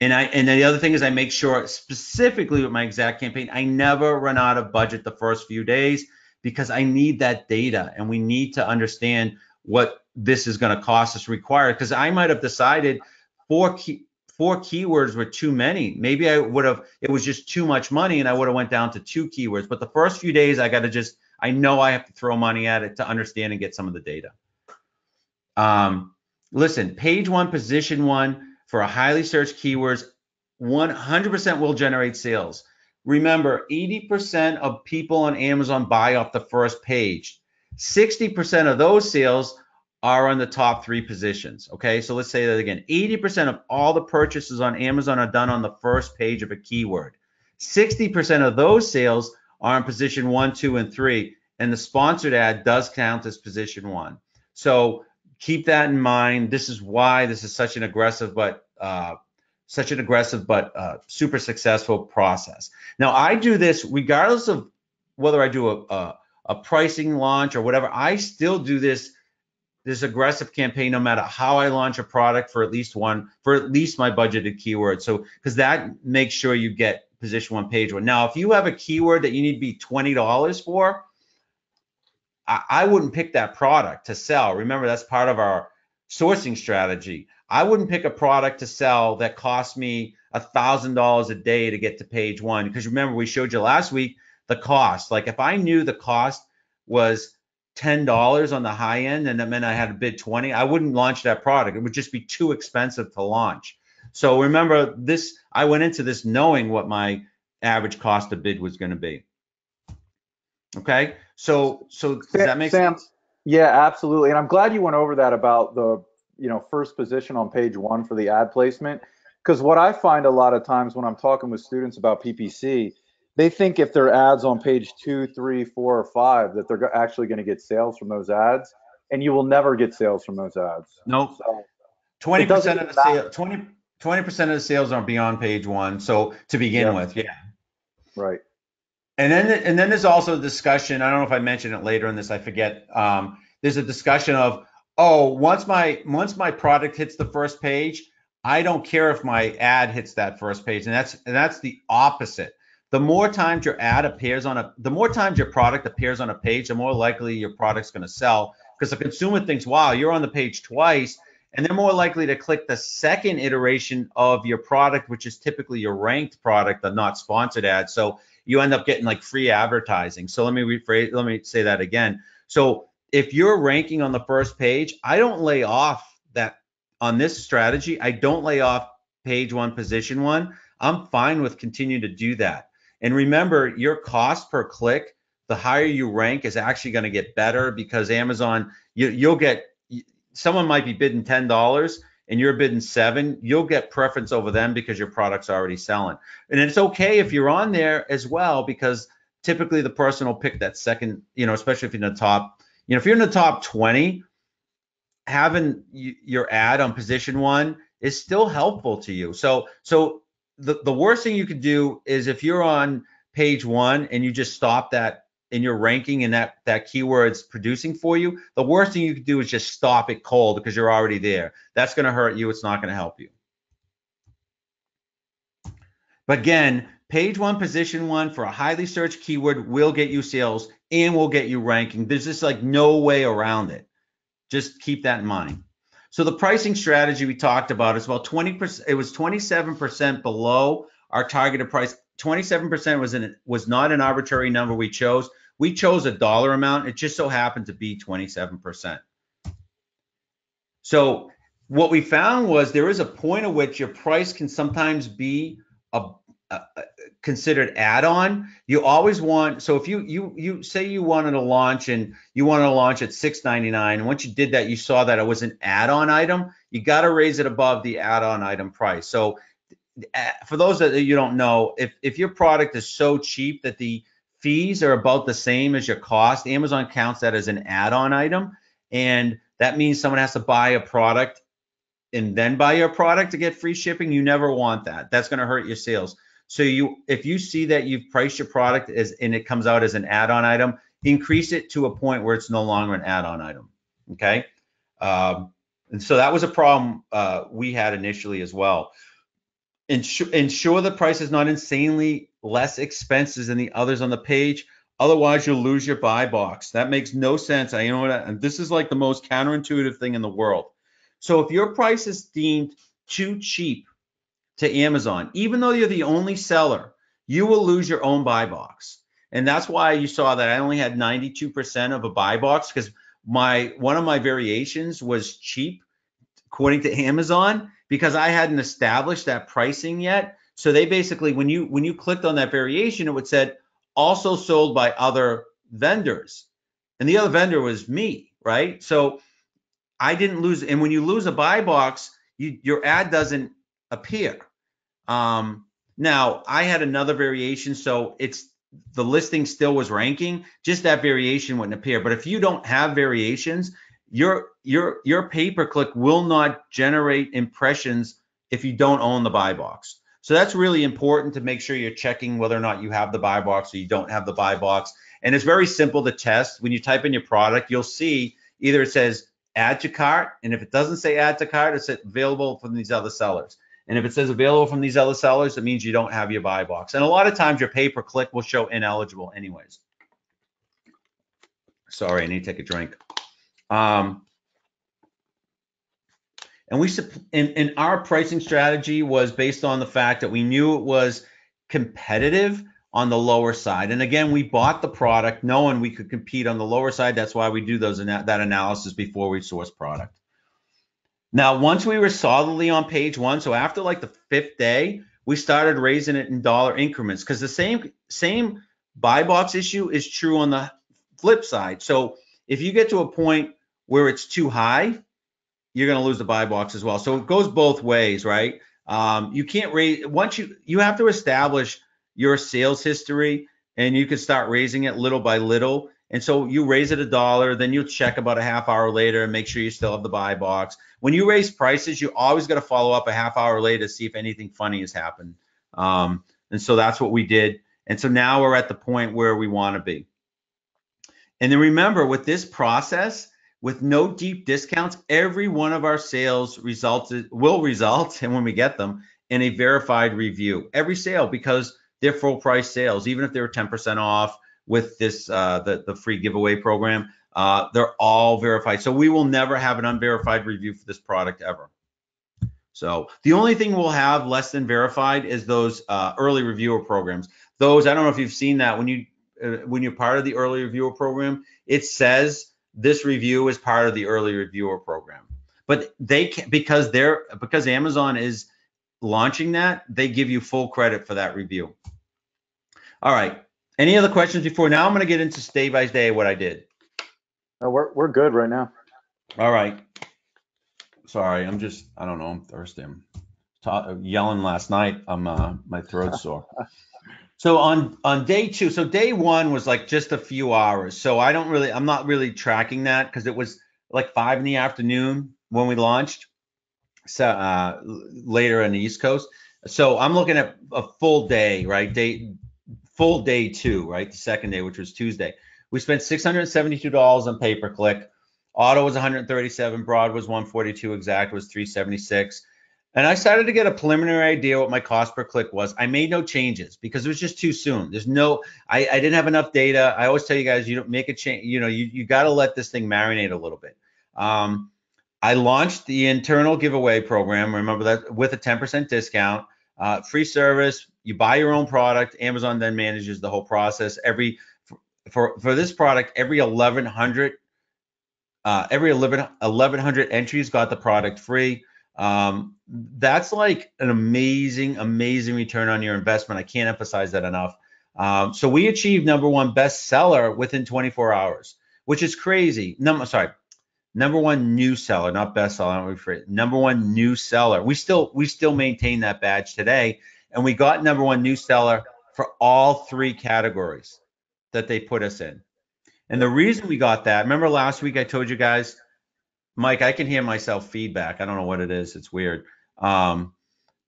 then the other thing is I make sure specifically with my exact campaign, I never run out of budget the first few days, because I need that data, and we need to understand what this is going to cost us required. Because I might have decided 4 keywords were too many. Maybe it was just too much money, and I would have went down to 2 keywords. But the first few days, I know I have to throw money at it to understand and get some of the data. Listen, page 1, position 1 for a highly searched keywords, 100% will generate sales. Remember, 80% of people on Amazon buy off the first page. 60% of those sales are on the top 3 positions. Okay, so let's say that again. 80% of all the purchases on Amazon are done on the first page of a keyword. 60% of those sales are in position 1, 2, and 3, and the sponsored ad does count as position 1. So keep that in mind. This is why this is such an aggressive but super successful process. Now, I do this regardless of whether I do a pricing launch or whatever. I still do this aggressive campaign no matter how I launch a product for at least my budgeted keyword. So because that makes sure you get position 1, page 1. Now, if you have a keyword that you need to be $20 for, I wouldn't pick that product to sell. Remember, that's part of our sourcing strategy. I wouldn't pick a product to sell that cost me $1,000 a day to get to page one, because remember, we showed you last week the cost. Like if I knew the cost was $10 on the high end and that meant I had to bid 20, I wouldn't launch that product. It would just be too expensive to launch. So remember this, I went into this knowing what my average cost to bid was going to be. Okay, so does that make Sam, sense? yeah, absolutely. And I'm glad you went over that about the, first position on page one for the ad placement. Because what I find a lot of times when I'm talking with students about PPC, they think if their ads on page 2, 3, 4, or 5, that they're actually going to get sales from those ads. And you will never get sales from those ads. Nope. So it doesn't 20% of even the matter. sale, 20% of the sales are beyond page one. So to begin Yep, with, yeah. right. And then there's also a discussion. I don't know if I mentioned it later in this. I forget. There's a discussion of, oh, once my product hits the first page, I don't care if my ad hits that first page, and that's the opposite. The more times your ad appears the more times your product appears on a page, the more likely your product's going to sell, because the consumer thinks, wow, you're on the page twice, and they're more likely to click the second iteration of your product, which is typically your ranked product, the not sponsored ad. So you end up getting like free advertising. So let me say that again. So if you're ranking on the first page, I don't lay off that on this strategy. I don't lay off page one, position one. I'm fine with continuing to do that. And remember, your cost per click, the higher you rank, is actually going to get better, because Amazon, you'll get, someone might be bidding $10 and you're bidding $7, you'll get preference over them because your product's already selling. And it's okay if you're on there as well, because typically the person will pick that second, especially if you're in the top, if you're in the top 20, having your ad on position one is still helpful to you. So the worst thing you could do is, if you're on page one and you just stop that in your ranking and that keyword's producing for you, the worst thing you could do is just stop it cold, because you're already there. That's going to hurt you. It's not going to help you. But again, page one, position one for a highly searched keyword will get you sales and will get you ranking. There's just like no way around it. Just keep that in mind. So the pricing strategy we talked about is about 20%. It was 27% below our targeted price. 27% was not an arbitrary number we chose. We chose a dollar amount. It just so happened to be 27%. So what we found was there is a point at which your price can sometimes be considered add-on. You always want, so if you say you wanted to launch and you wanted to launch at $6.99, and once you did that, you saw that it was an add-on item, you got to raise it above the add-on item price. So for those that you don't know, if your product is so cheap that the fees are about the same as your cost, Amazon counts that as an add-on item, and that means someone has to buy a product and then buy your product to get free shipping. You never want that. That's going to hurt your sales. So if you see that you've priced your product and it comes out as an add-on item, increase it to a point where it's no longer an add-on item. Okay. And so that was a problem we had initially as well. Ensure the price is not insanely less expensive than the others on the page. Otherwise, you'll lose your buy box. That makes no sense. And this is like the most counterintuitive thing in the world. So if your price is deemed too cheap to Amazon, even though you're the only seller, you will lose your own buy box. And that's why you saw that I only had 92% of a buy box, because one of my variations was cheap according to Amazon, because I hadn't established that pricing yet. So they basically, when you clicked on that variation, it would said also sold by other vendors, and the other vendor was me, right? So I didn't lose. And when you lose a buy box, your ad doesn't appear. Now I had another variation, so the listing still was ranking, just that variation wouldn't appear. But if you don't have variations, your pay-per-click will not generate impressions if you don't own the buy box. So that's really important to make sure you're checking whether or not you have the buy box or you don't have the buy box. And it's very simple to test. When you type in your product, you'll see either it says add to cart, and if it doesn't say add to cart, it's available from these other sellers. And if it says available from these other sellers, it means you don't have your buy box. And a lot of times your pay-per-click will show ineligible anyways. Sorry, I need to take a drink. And and our pricing strategy was based on the fact that we knew it was competitive on the lower side. And again, we bought the product knowing we could compete on the lower side. That's why we do that analysis before we source product. Now, once we were solidly on page one, so after like the 5th day, we started raising it in dollar increments, because the same buy box issue is true on the flip side. So if you get to a point where it's too high, you're going to lose the buy box as well. So it goes both ways, right? You can't raise, once you have to establish your sales history, and you can start raising it little by little. And so you raise it $1, then you'll check about a half hour later and make sure you still have the buy box. When you raise prices, you always got to follow up a half hour later to see if anything funny has happened. And so that's what we did. And so now we're at the point where we want to be. And then remember, with this process, with no deep discounts, every one of our sales will result, and when we get them, in a verified review. Every sale, because they're full price sales, even if they're 10% off with this the free giveaway program, they're all verified. So we will never have an unverified review for this product ever. So the only thing we'll have less than verified is those early reviewer programs. Those, I don't know if you've seen that, when you're part of the early reviewer program, it says this review is part of the early reviewer program. But they can, because Amazon is launching that, they give you full credit for that review. All right. Any other questions before? Now I'm going to get into day by day what I did. No, we're good right now. All right. Sorry, I don't know, I'm thirsty. I'm yelling last night. My throat's sore. So on day 2, so day 1 was like just a few hours. So I'm not really tracking that, because it was like 5 in the afternoon when we launched. So later on the East Coast. So I'm looking at a full day, right? Full day 2, right? The second day, which was Tuesday. We spent $672 on pay-per-click. Auto was 137, broad was 142, exact was 376. And I started to get a preliminary idea what my cost per click was. I made no changes because it was just too soon. I didn't have enough data. I always tell you guys, you don't make a change. You got to let this thing marinate a little bit. I launched the internal giveaway program. Remember that, with a 10% discount, free service. You buy your own product. Amazon then manages the whole process. For this product, every 1,100 entries got the product free. That's like an amazing return on your investment. I can't emphasize that enough. So we achieved #1 bestseller within 24 hours, which is crazy. #1 new seller, not bestseller. #1 new seller. We still maintain that badge today, and we got #1 new seller for all 3 categories that they put us in. And the reason we got that, remember last week I told you guys, Mike, I can hear myself feedback. I don't know what it is. It's weird.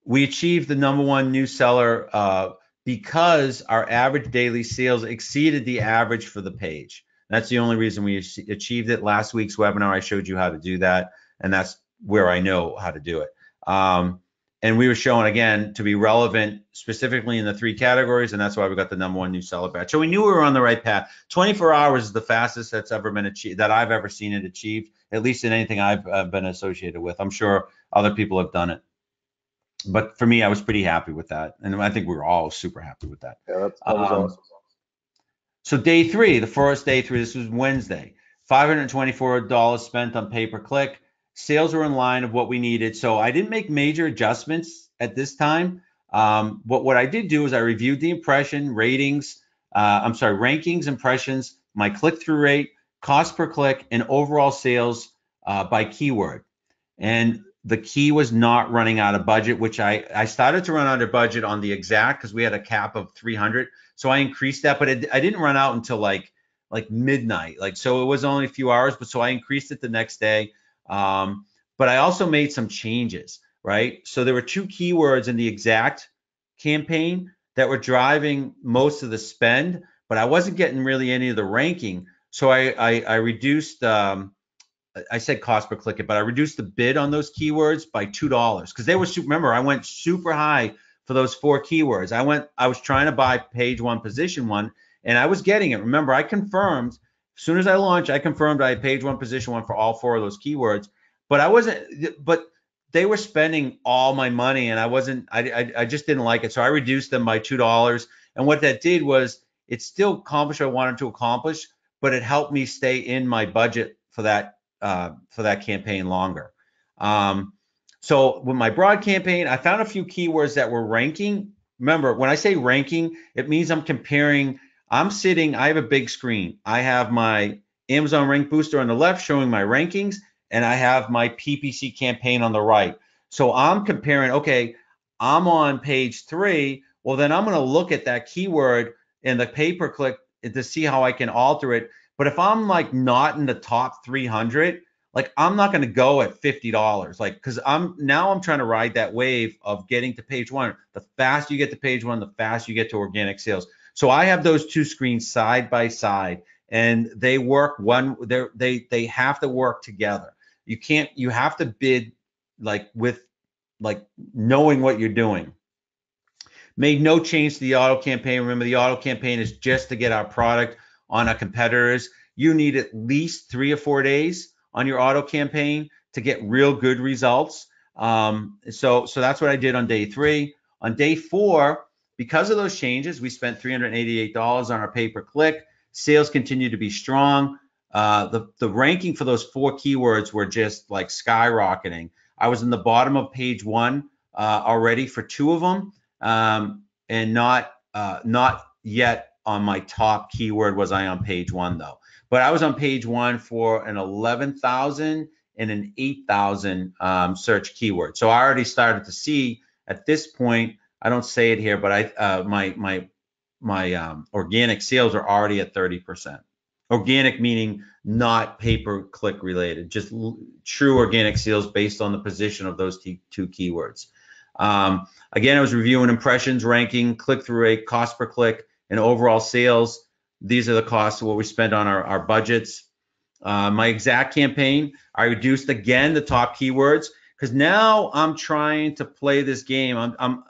We achieved the #1 new seller because our average daily sales exceeded the average for the page. That's the only reason we achieved it. Last week's webinar, I showed you how to do that, and that's where I know how to do it. And we were showing, again, to be relevant specifically in the 3 categories, and that's why we got the #1 new seller badge. So we knew we were on the right path. 24 hours is the fastest that's ever been achieved, that I've ever seen it achieved, at least in anything I've been associated with. I'm sure other people have done it. But for me, I was pretty happy with that. And I think we were all super happy with that. Yeah, that was awesome. So day 3, the first day 3, this was Wednesday, $524 spent on pay-per-click. Sales were in line of what we needed. So I didn't make major adjustments at this time. But what I did do is I reviewed the rankings, impressions, my click-through rate, cost per click, and overall sales by keyword. And the key was not running out of budget, which I started to run out of budget on the exact, because we had a cap of 300. So I increased that, but I didn't run out until like midnight. So it was only a few hours, but so I increased it the next day. But I also made some changes, right? So there were 2 keywords in the exact campaign that were driving most of the spend, but I wasn't getting really any of the ranking. So I reduced, I said cost per click, but I reduced the bid on those keywords by $2, because they were remember, I went super high for those 4 keywords. I was trying to buy page 1, position 1, and I was getting it. Remember, I confirmed, as soon as I launched, I confirmed I had page 1, position 1 for all 4 of those keywords, but they were spending all my money, and I just didn't like it. So I reduced them by $2. And what that did was it still accomplished what I wanted to accomplish, but it helped me stay in my budget for that campaign longer. So with my broad campaign, I found a few keywords that were ranking. Remember, when I say ranking, it means I'm comparing. I have a big screen. I have my Amazon Rank Booster on the left showing my rankings, and I have my PPC campaign on the right. So I'm comparing, okay, I'm on page 3. Well, then I'm going to look at that keyword in the pay-per-click to see how I can alter it. But if I'm like not in the top 300, like I'm not going to go at $50, like, because I'm trying to ride that wave of getting to page 1. The faster you get to page 1, the faster you get to organic sales. So I have those two screens side by side, and they work they have to work together. You have to bid like with like knowing what you're doing. Made no change to the auto campaign. Remember, the auto campaign is just to get our product on our competitors. You need at least 3 or 4 days on your auto campaign to get real good results. So that's what I did on day 3. On day 4, because of those changes, we spent $388 on our pay-per-click. Sales continue to be strong. The ranking for those 4 keywords were just like skyrocketing. I was in the bottom of page 1 already for 2 of them, and not yet on my top keyword was I on page 1 though. But I was on page 1 for an 11,000 and an 8,000 search keyword. So I already started to see at this point. I don't say it here, but my organic sales are already at 30%. Organic meaning not pay-per-click related, just true organic sales based on the position of those 2 keywords. Again, I was reviewing impressions, ranking, click-through rate, cost per click, and overall sales. These are the costs of what we spend on our budgets. My exact campaign, I reduced again the top keywords because now I'm trying to play this game. I'm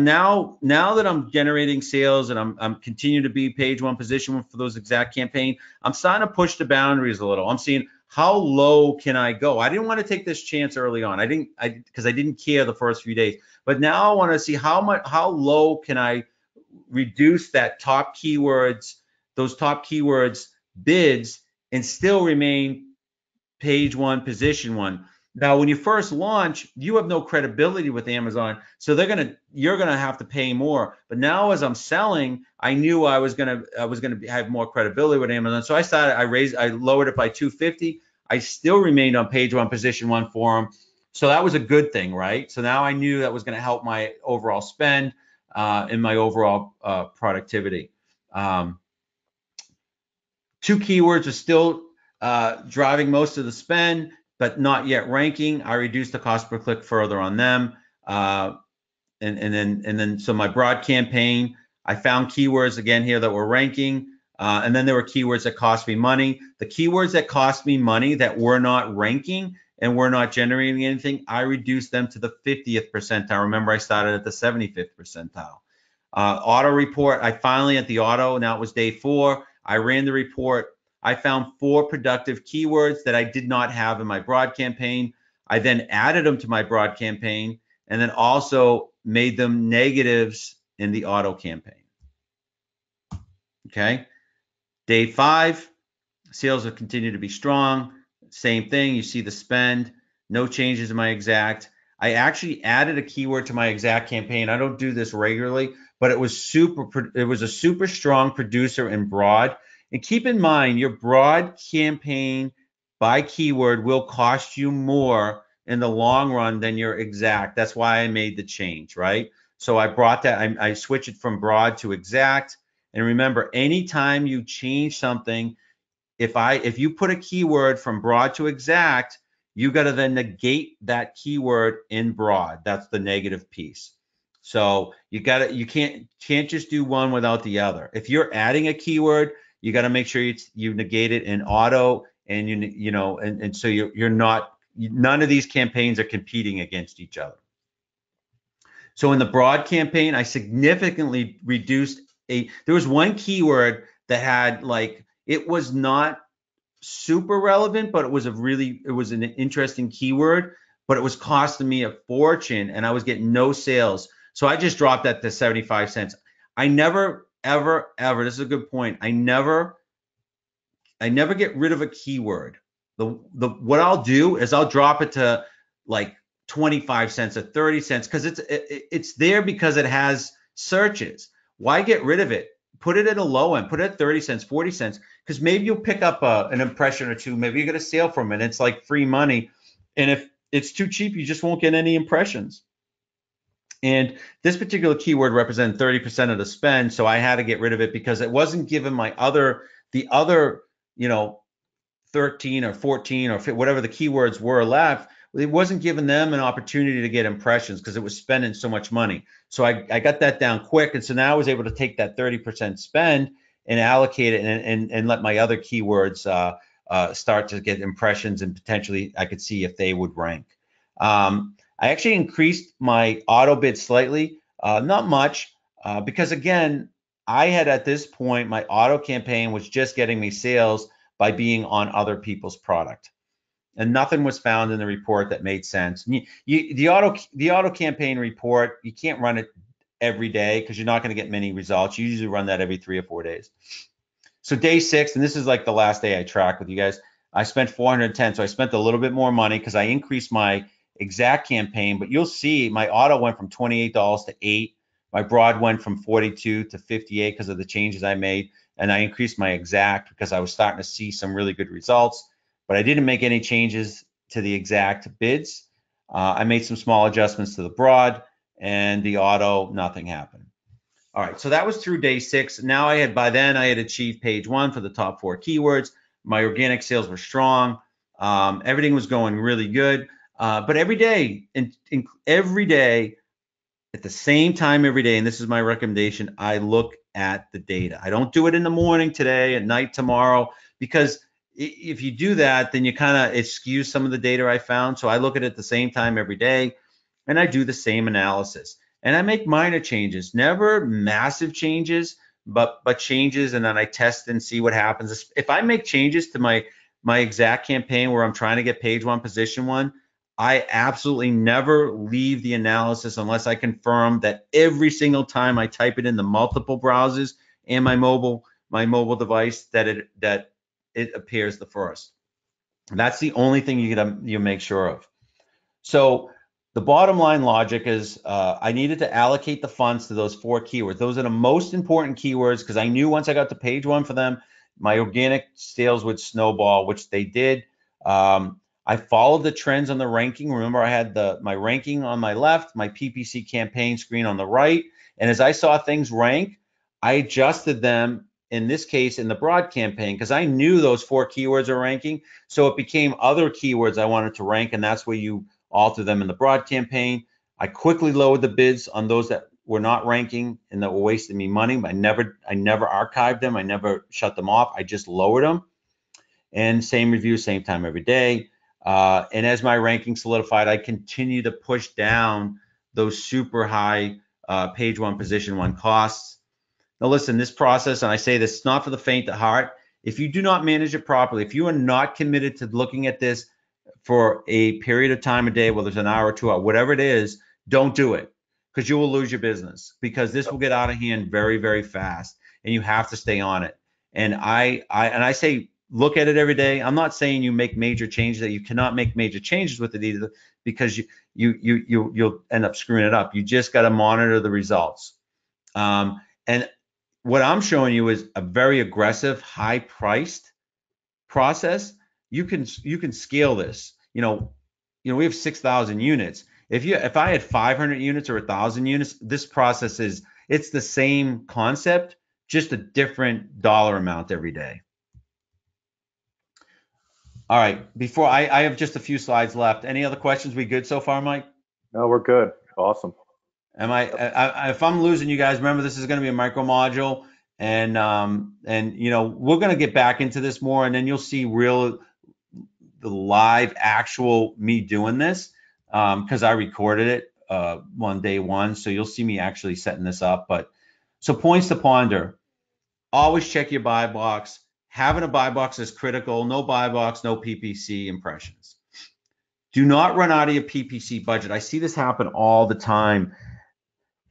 now that I'm generating sales and I'm continuing to be page 1, position 1 for those exact campaign. I'm starting to push the boundaries a little. I'm seeing how low can I go. I didn't want to take this chance early on. Because I didn't care the first few days. But now I want to see how low can I reduce those top keywords bids and still remain page 1, position 1. Now, when you first launch, you have no credibility with Amazon, so you're gonna have to pay more. But now, as I'm selling, I knew I was gonna have more credibility with Amazon. So I lowered it by $250. I still remained on page 1, position 1 for them. So that was a good thing, right? So now I knew that was going to help my overall spend and my overall productivity. 2 keywords are still driving most of the spend, but not yet ranking. I reduced the cost per click further on them. So my broad campaign, I found keywords again here that were ranking. And then there were keywords that cost me money. The keywords that cost me money that were not ranking and were not generating anything, I reduced them to the 50th percentile. Remember, I started at the 75th percentile. Auto report, I finally at the auto, now it was day 4. I ran the report. I found 4 productive keywords that I did not have in my broad campaign. I then added them to my broad campaign and then also made them negatives in the auto campaign. Okay. Day 5, sales have continued to be strong. Same thing, you see the spend, no changes in my exact. I actually added a keyword to my exact campaign. I don't do this regularly, but it was a super strong producer in broad. And keep in mind, your broad campaign by keyword will cost you more in the long run than your exact. That's why I made the change, right? So I brought that, I switched it from broad to exact. And remember, anytime you change something, if you put a keyword from broad to exact, you got to then negate that keyword in broad. That's the negative piece. So you can't just do one without the other. If you're adding a keyword, you got to make sure you negate it in auto, and so you're not. None of these campaigns are competing against each other. So in the broad campaign, I significantly reduced there was one keyword that had it was not super relevant, but it was an interesting keyword, but it was costing me a fortune and I was getting no sales. So I just dropped that to 75 cents. I never, ever, ever, this is a good point. I never get rid of a keyword. What I'll do is I'll drop it to like 25 cents or 30 cents because it's there because it has searches. Why get rid of it? Put it at a low end, put it at 30 cents, 40 cents, because maybe you'll pick up an impression or two. Maybe you get a sale from it. It's like free money. And if it's too cheap, you just won't get any impressions. And this particular keyword represented 30% of the spend. So I had to get rid of it because it wasn't giving the other, 13 or 14 or whatever the keywords were left, it wasn't giving them an opportunity to get impressions because it was spending so much money. So I got that down quick. And so now I was able to take that 30% spend and allocate it and let my other keywords start to get impressions, and potentially I could see if they would rank. I actually increased my auto bid slightly, not much, because again, I had at this point, my auto campaign was just getting me sales by being on other people's product, and nothing was found in the report that made sense. The auto campaign report, you can't run it every day because you're not going to get many results. You usually run that every 3 or 4 days. So day 6, and this is like the last day I track with you guys, I spent 410. So I spent a little bit more money because I increased my exact campaign, but you'll see my auto went from $28 to $8. My broad went from 42 to 58 because of the changes I made. And I increased my exact because I was starting to see some really good results, but I didn't make any changes to the exact bids. I made some small adjustments to the broad, and the auto, nothing happened. All right, so that was through day 6. Now by then I had achieved page 1 for the top 4 keywords. My organic sales were strong. Everything was going really good. But every day, every day, at the same time every day, and this is my recommendation, I look at the data. I don't do it in the morning today, at night tomorrow, because if you do that, then you kind of, it skews some of the data I found. So I look at it at the same time every day, and I do the same analysis. And I make minor changes, never massive changes, but changes, and then I test and see what happens. If I make changes to my exact campaign where I'm trying to get page 1, position 1, I absolutely never leave the analysis unless I confirm that every single time I type it in the multiple browsers and my mobile device that it appears the first. That's the only thing you make sure of. So the bottom line logic is I needed to allocate the funds to those 4 keywords. Those are the most important keywords because I knew once I got to page 1 for them, my organic sales would snowball, which they did. I followed the trends on the ranking. Remember, I had my ranking on my left, my PPC campaign screen on the right. And as I saw things rank, I adjusted them, in this case, in the broad campaign, because I knew those 4 keywords are ranking. So it became other keywords I wanted to rank, and that's where you alter them in the broad campaign. I quickly lowered the bids on those that were not ranking and that were wasting me money. I never archived them. I never shut them off. I just lowered them. And same review, same time every day. And as my ranking solidified, I continue to push down those super high page 1, position 1 costs. Now listen, this process, and I say this, it's not for the faint of heart. If you do not manage it properly, if you are not committed to looking at this for a period of time a day, whether it's an hour or 2 hours, whatever it is, don't do it, because you will lose your business, because this will get out of hand very, very fast, and you have to stay on it. And I say, look at it every day. I'm not saying you make major changes, that you cannot make major changes with it either, because you'll end up screwing it up. You just got to monitor the results. And what I'm showing you is a very aggressive, high-priced process. You can scale this. We have 6,000 units. If I had 500 units or 1,000 units, this process it's the same concept, just a different dollar amount every day. All right, before I have just a few slides left. Any other questions? We good so far, Mike? No, we're good. Awesome. If I'm losing you guys, remember this is going to be a micro module, and we're going to get back into this more, and then you'll see the live actual me doing this, because I recorded it on day 1, so you'll see me actually setting this up. But so points to ponder: always check your buy box. Having a buy box is critical. No buy box, no PPC impressions. Do not run out of your PPC budget. I see this happen all the time.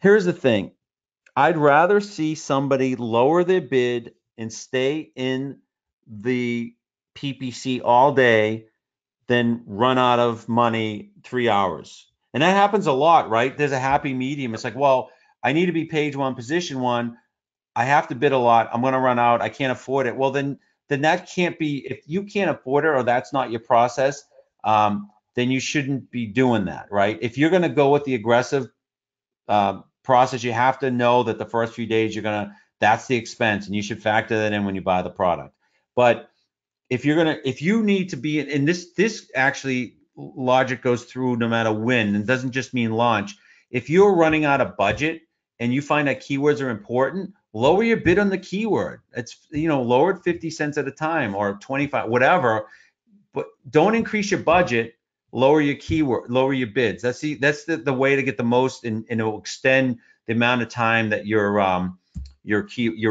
Here's the thing. I'd rather see somebody lower their bid and stay in the PPC all day than run out of money 3 hours. And that happens a lot, right? There's a happy medium. It's like, well, I need to be page one, position one. I have to bid a lot. I'm going to run out. I can't afford it. Well, then that can't be, if you can't afford it or that's not your process, then you shouldn't be doing that, right? If you're going to go with the aggressive process, you have to know that the first few days that's the expense, and you should factor that in when you buy the product. But if you need to be, and this actually logic goes through no matter when, and doesn't just mean launch. If you're running out of budget and you find that keywords are important, lower your bid on the keyword. It's, lower it 50 cents at a time or 25, whatever, but don't increase your budget. Lower your keyword, lower your bids. That's the way to get the most, and it'll extend the amount of time that you're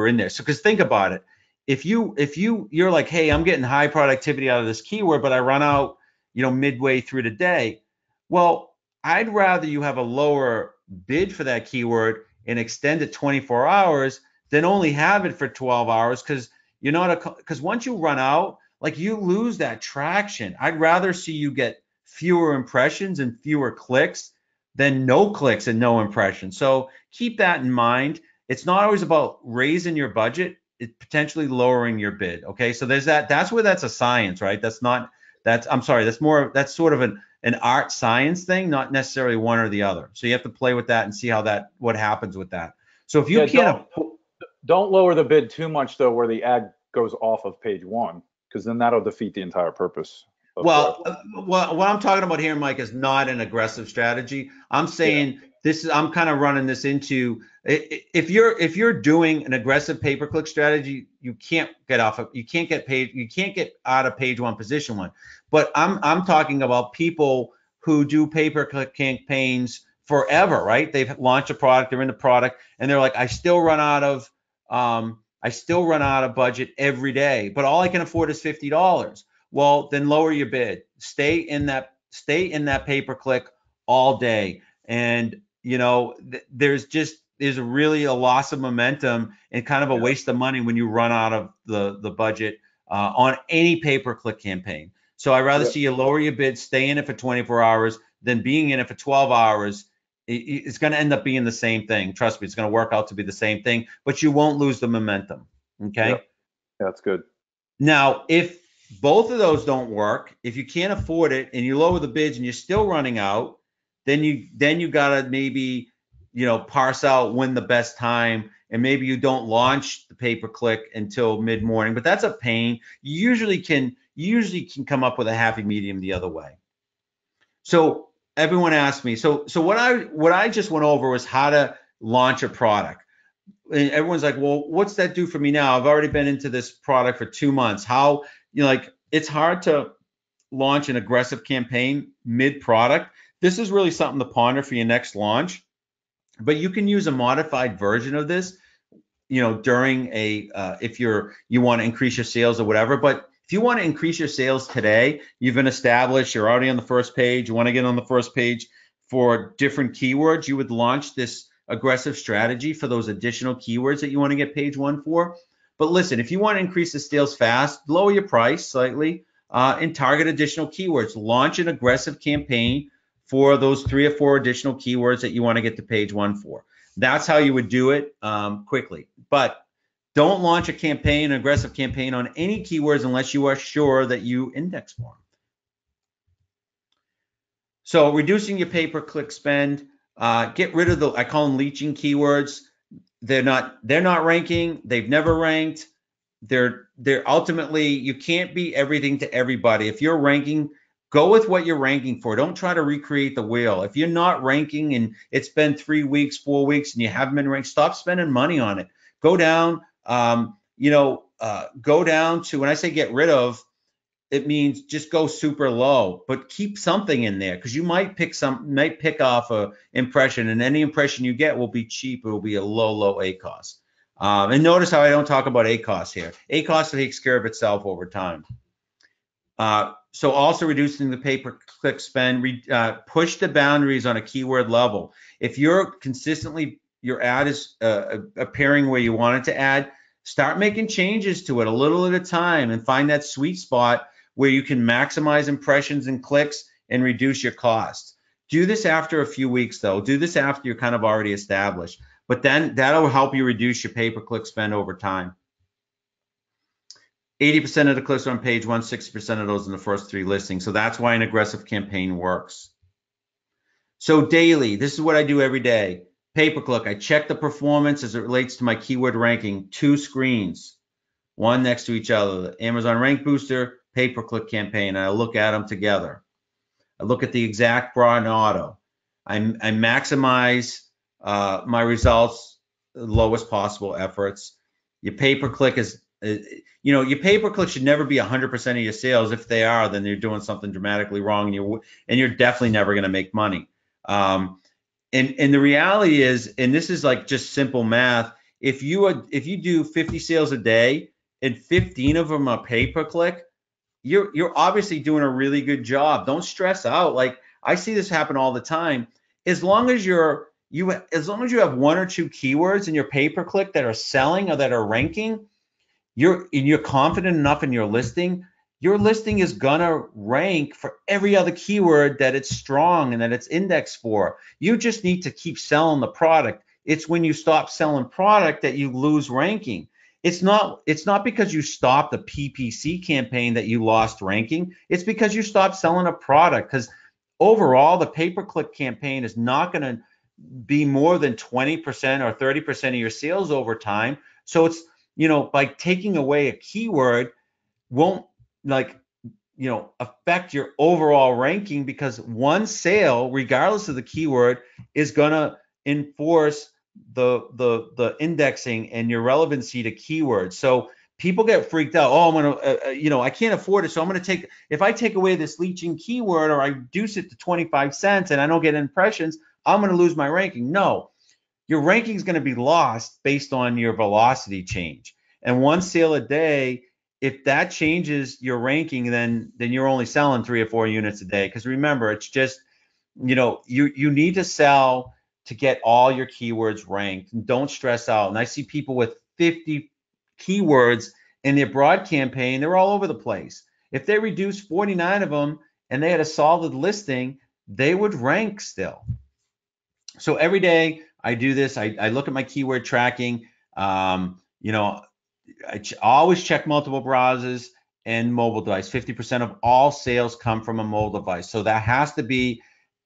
in there. So, because think about it, if you're like, hey, I'm getting high productivity out of this keyword, but I run out, midway through the day. Well, I'd rather you have a lower bid for that keyword and extend it 24 hours than only have it for 12 hours, because because once you run out, like, you lose that traction. I'd rather see you get fewer impressions and fewer clicks than no clicks and no impressions. So keep that in mind. It's not always about raising your budget. It's potentially lowering your bid. Okay. So there's that. That's where that's a science, right? That's sort of an art science thing, not necessarily one or the other. So you have to play with that and see what happens with that. So if you don't lower the bid too much though, where the ad goes off of page one, because then that'll defeat the entire purpose. Well, what I'm talking about here, Mike, is not an aggressive strategy. I'm saying I'm kind of running this into, if you're doing an aggressive pay-per-click strategy, you can't get out of page one, position one. But I'm talking about people who do pay-per-click campaigns forever, right? They've launched a product, they're in the product, and they're like, I still run out of budget every day, but all I can afford is $50. Well, then lower your bid. Stay in that pay-per-click all day. And there's really a loss of momentum and kind of a waste of money when you run out of the budget on any pay-per-click campaign. So I'd rather see you lower your bid, stay in it for 24 hours than being in it for 12 hours. It's going to end up being the same thing. Trust me, it's going to work out to be the same thing, but you won't lose the momentum. Okay. Yeah, that's good. Now, if both of those don't work, if you can't afford it and you lower the bids and you're still running out, then you gotta maybe parse out when the best time, and maybe you don't launch the pay-per-click until mid-morning. But that's a pain. You usually can come up with a happy medium the other way. So everyone asked me. So what I just went over was how to launch a product. And everyone's like, well, what's that do for me now? I've already been into this product for 2 months. How, it's hard to launch an aggressive campaign mid-product. This is really something to ponder for your next launch. But you can use a modified version of this, during if you want to increase your sales or whatever. But if you want to increase your sales today, you've been established, you're already on the first page, you want to get on the first page for different keywords, you would launch this aggressive strategy for those additional keywords that you want to get page one for. But listen, if you want to increase the sales fast, lower your price slightly and target additional keywords. Launch an aggressive campaign for those 3 or 4 additional keywords that you want to get to page one for. That's how you would do it quickly. But don't launch an aggressive campaign on any keywords unless you are sure that you index for them. So reducing your pay-per-click spend, get rid of I call them leeching keywords. They're not ranking. They've never ranked. They're ultimately, you can't be everything to everybody. If you're ranking, go with what you're ranking for. Don't try to recreate the wheel. If you're not ranking and it's been 3 weeks, 4 weeks, and you haven't been ranked, stop spending money on it. Go down, go down to, when I say get rid of, it means just go super low, but keep something in there, because you might pick off a impression, and any impression you get will be cheap. It will be a low ACoS. And notice how I don't talk about ACoS here. ACoS takes care of itself over time. So also reducing the pay-per-click spend, push the boundaries on a keyword level. If you're consistently, your ad is appearing where you want it to add, start making changes to it a little at a time and find that sweet spot where you can maximize impressions and clicks and reduce your costs. Do this after a few weeks though. Do this after you're kind of already established, but then that'll help you reduce your pay-per-click spend over time. 80% of the clicks are on page 1, 60% of those in the first 3 listings. So that's why an aggressive campaign works. So daily, this is what I do every day. Pay-per-click, I check the performance as it relates to my keyword ranking, 2 screens, one next to each other. The Amazon Rank Booster, pay-per-click campaign, and I look at them together. I look at the exact broad and auto. I maximize my results, lowest possible efforts. Your pay-per-click is, your pay-per-click should never be 100% of your sales. If they are, then you're doing something dramatically wrong, and you're definitely never going to make money. And the reality is, and this is like just simple math, if you do 50 sales a day and 15 of them are pay-per-click, you're obviously doing a really good job. Don't stress out. Like I see this happen all the time. As long as you have 1 or 2 keywords in your pay-per-click that are selling or that are ranking, you're confident enough in your listing is gonna rank for every other keyword that it's strong and that it's indexed for. You just need to keep selling the product. It's when you stop selling product that you lose ranking. It's not because you stopped the PPC campaign that you lost ranking. It's because you stopped selling a product, because overall the pay-per-click campaign is not going to be more than 20% or 30% of your sales over time. So it's, by taking away a keyword won't affect your overall ranking, because one sale, regardless of the keyword, is going to enforce the indexing and your relevancy to keywords. So people get freaked out. Oh, I'm gonna, I can't afford it, so I'm gonna if I take away this leeching keyword or I reduce it to 25 cents and I don't get impressions, I'm gonna lose my ranking. No, your ranking is gonna be lost based on your velocity change. And one sale a day, if that changes your ranking, then you're only selling 3 or 4 units a day. Because remember, it's just, you need to sell to get all your keywords ranked, and don't stress out. And I see people with 50 keywords in their broad campaign, they're all over the place. If they reduced 49 of them and they had a solid listing, they would rank still. So every day I do this. I look at my keyword tracking. I always check multiple browsers and mobile device. 50% of all sales come from a mobile device. So that has to be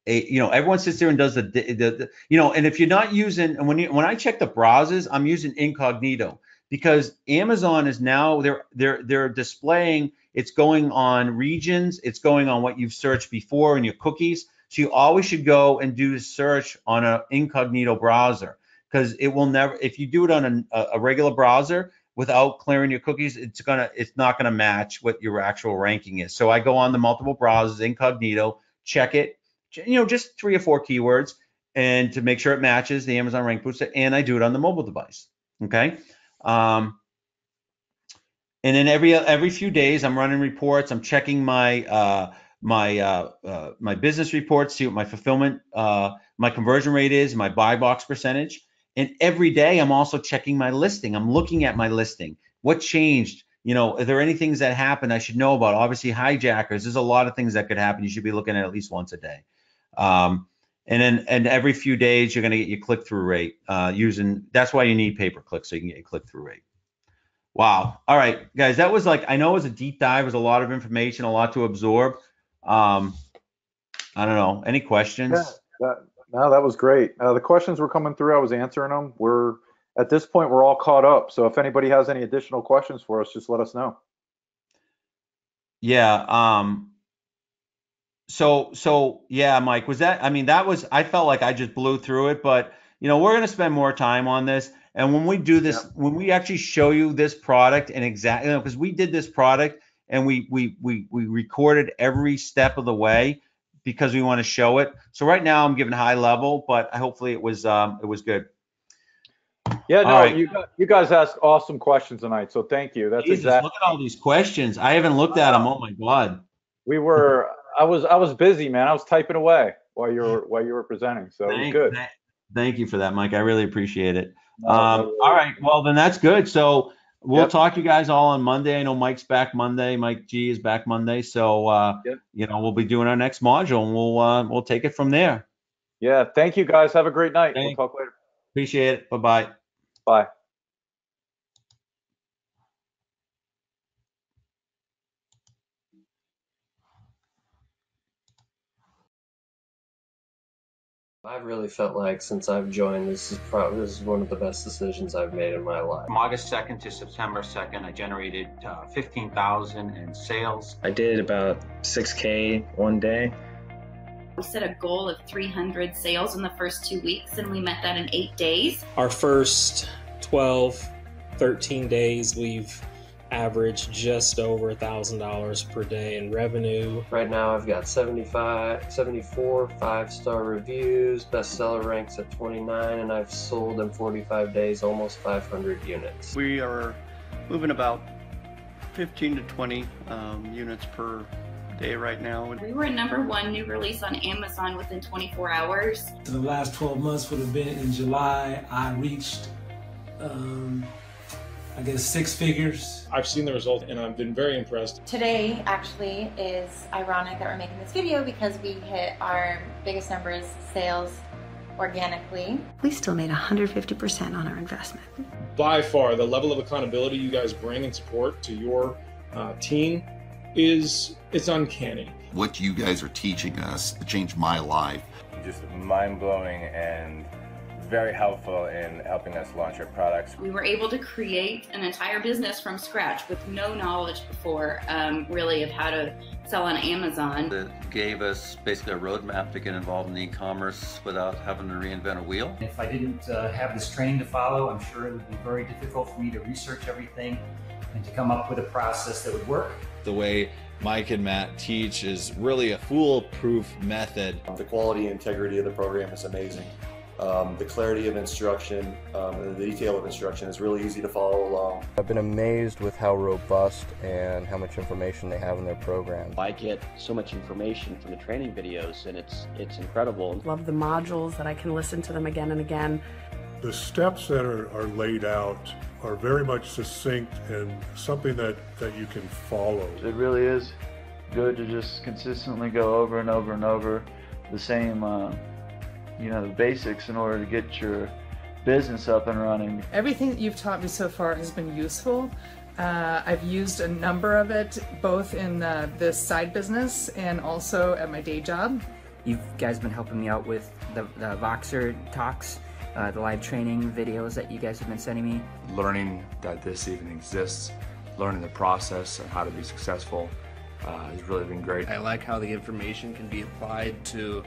everyone sits there and does and if you're not using, and when I check the browsers, I'm using incognito, because Amazon is now, they're displaying, it's going on regions, it's going on what you've searched before in your cookies. So you always should go and do a search on an incognito browser, because it will never, if you do it on a regular browser without clearing your cookies, it's not gonna match what your actual ranking is. So I go on the multiple browsers, incognito, check it, just 3 or 4 keywords, and to make sure it matches the Amazon Rank Booster, and I do it on the mobile device. Okay. And then every few days I'm running reports. I'm checking my my business reports, see what my fulfillment, my conversion rate is, my buy box percentage. And every day I'm also checking my listing. I'm looking at my listing. What changed? Are there any things that happened I should know about? Obviously, hijackers. There's a lot of things that could happen. You should be looking at least once a day. And every few days you're going to get your click-through rate that's why you need pay-per-click, so you can get your click-through rate. Wow. All right, guys, that was I know it was a deep dive. It was a lot of information, a lot to absorb. I don't know. Any questions? Yeah, that was great. The questions were coming through. I was answering them. At this point, we're all caught up. So if anybody has any additional questions for us, just let us know. Yeah. So yeah, Mike, I felt like I just blew through it, but we're going to spend more time on this. And when we do this, when we actually show you this product and exactly, because we did this product and we recorded every step of the way because we want to show it. So right now I'm giving high level, but hopefully it was good. Yeah, no, right. You guys asked awesome questions tonight, so thank you. That's Jesus, look at all these questions. I haven't looked at them. Oh my God. I was busy, man. I was typing away while you were presenting, so it was good. Thank you for that, Mike. I really appreciate it. No All right, well then that's good. So we'll Yep. talk to you guys all on Monday. I know Mike's back Monday. Mike G is back Monday. So Yep. we'll be doing our next module, and we'll take it from there. Yeah. Thank you, guys. Have a great night. Thanks. We'll talk later. Appreciate it. Bye-bye. Bye. I've really felt like since I've joined, this is one of the best decisions I've made in my life. From August 2nd to September 2nd, I generated 15,000 in sales. I did about 6K one day. We set a goal of 300 sales in the first 2 weeks, and we met that in 8 days. Our first 12, 13 days, we've averaged just over $1,000 per day in revenue. Right now I've got 74 5-star reviews, bestseller ranks at 29, and I've sold in 45 days almost 500 units. We are moving about 15 to 20 units per day right now. We were #1 new release on Amazon within 24 hours. So the last 12 months would have been in July. I reached, I guess, 6 figures. I've seen the result and I've been very impressed. Today actually is ironic that we're making this video because we hit our biggest numbers sales organically. We still made 150% on our investment. By far, the level of accountability you guys bring and support to your team it's uncanny. What you guys are teaching us changed my life. Just mind-blowing and very helpful in helping us launch our products. We were able to create an entire business from scratch with no knowledge before, really, of how to sell on Amazon. It gave us basically a roadmap to get involved in e-commerce without having to reinvent a wheel. If I didn't have this training to follow, I'm sure it would be very difficult for me to research everything and to come up with a process that would work. The way Mike and Matt teach is really a foolproof method. The quality and integrity of the program is amazing. The clarity of instruction and the detail of instruction is really easy to follow along. I've been amazed with how robust and how much information they have in their program. I get so much information from the training videos, and it's incredible. Love the modules that I can listen to them again and again. The steps that are laid out are very much succinct and something that you can follow. It really is good to just consistently go over and over and over the same the basics in order to get your business up and running. Everything that you've taught me so far has been useful. I've used a number of it both in this side business and also at my day job. You guys been helping me out with the Voxer talks, the live training videos that you guys have been sending me. Learning that this even exists, learning the process and how to be successful has really been great. I like how the information can be applied to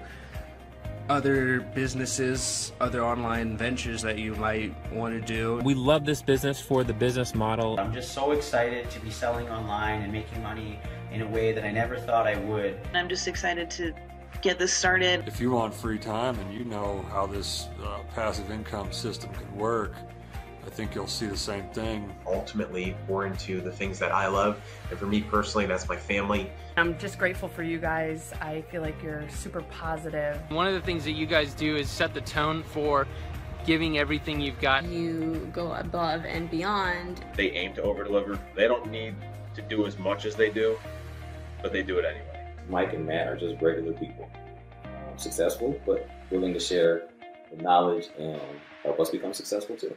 other businesses, other online ventures that you might want to do. We love this business for the business model. I'm just so excited to be selling online and making money in a way that I never thought I would. I'm just excited to get this started. If you want free time and you know how this passive income system can work, I think you'll see the same thing. Ultimately, we're into the things that I love, and for me personally, that's my family. I'm just grateful for you guys. I feel like you're super positive. One of the things that you guys do is set the tone for giving everything you've got. You go above and beyond. They aim to over-deliver. They don't need to do as much as they do, but they do it anyway. Mike and Matt are just regular people. Successful, but willing to share the knowledge and help us become successful too.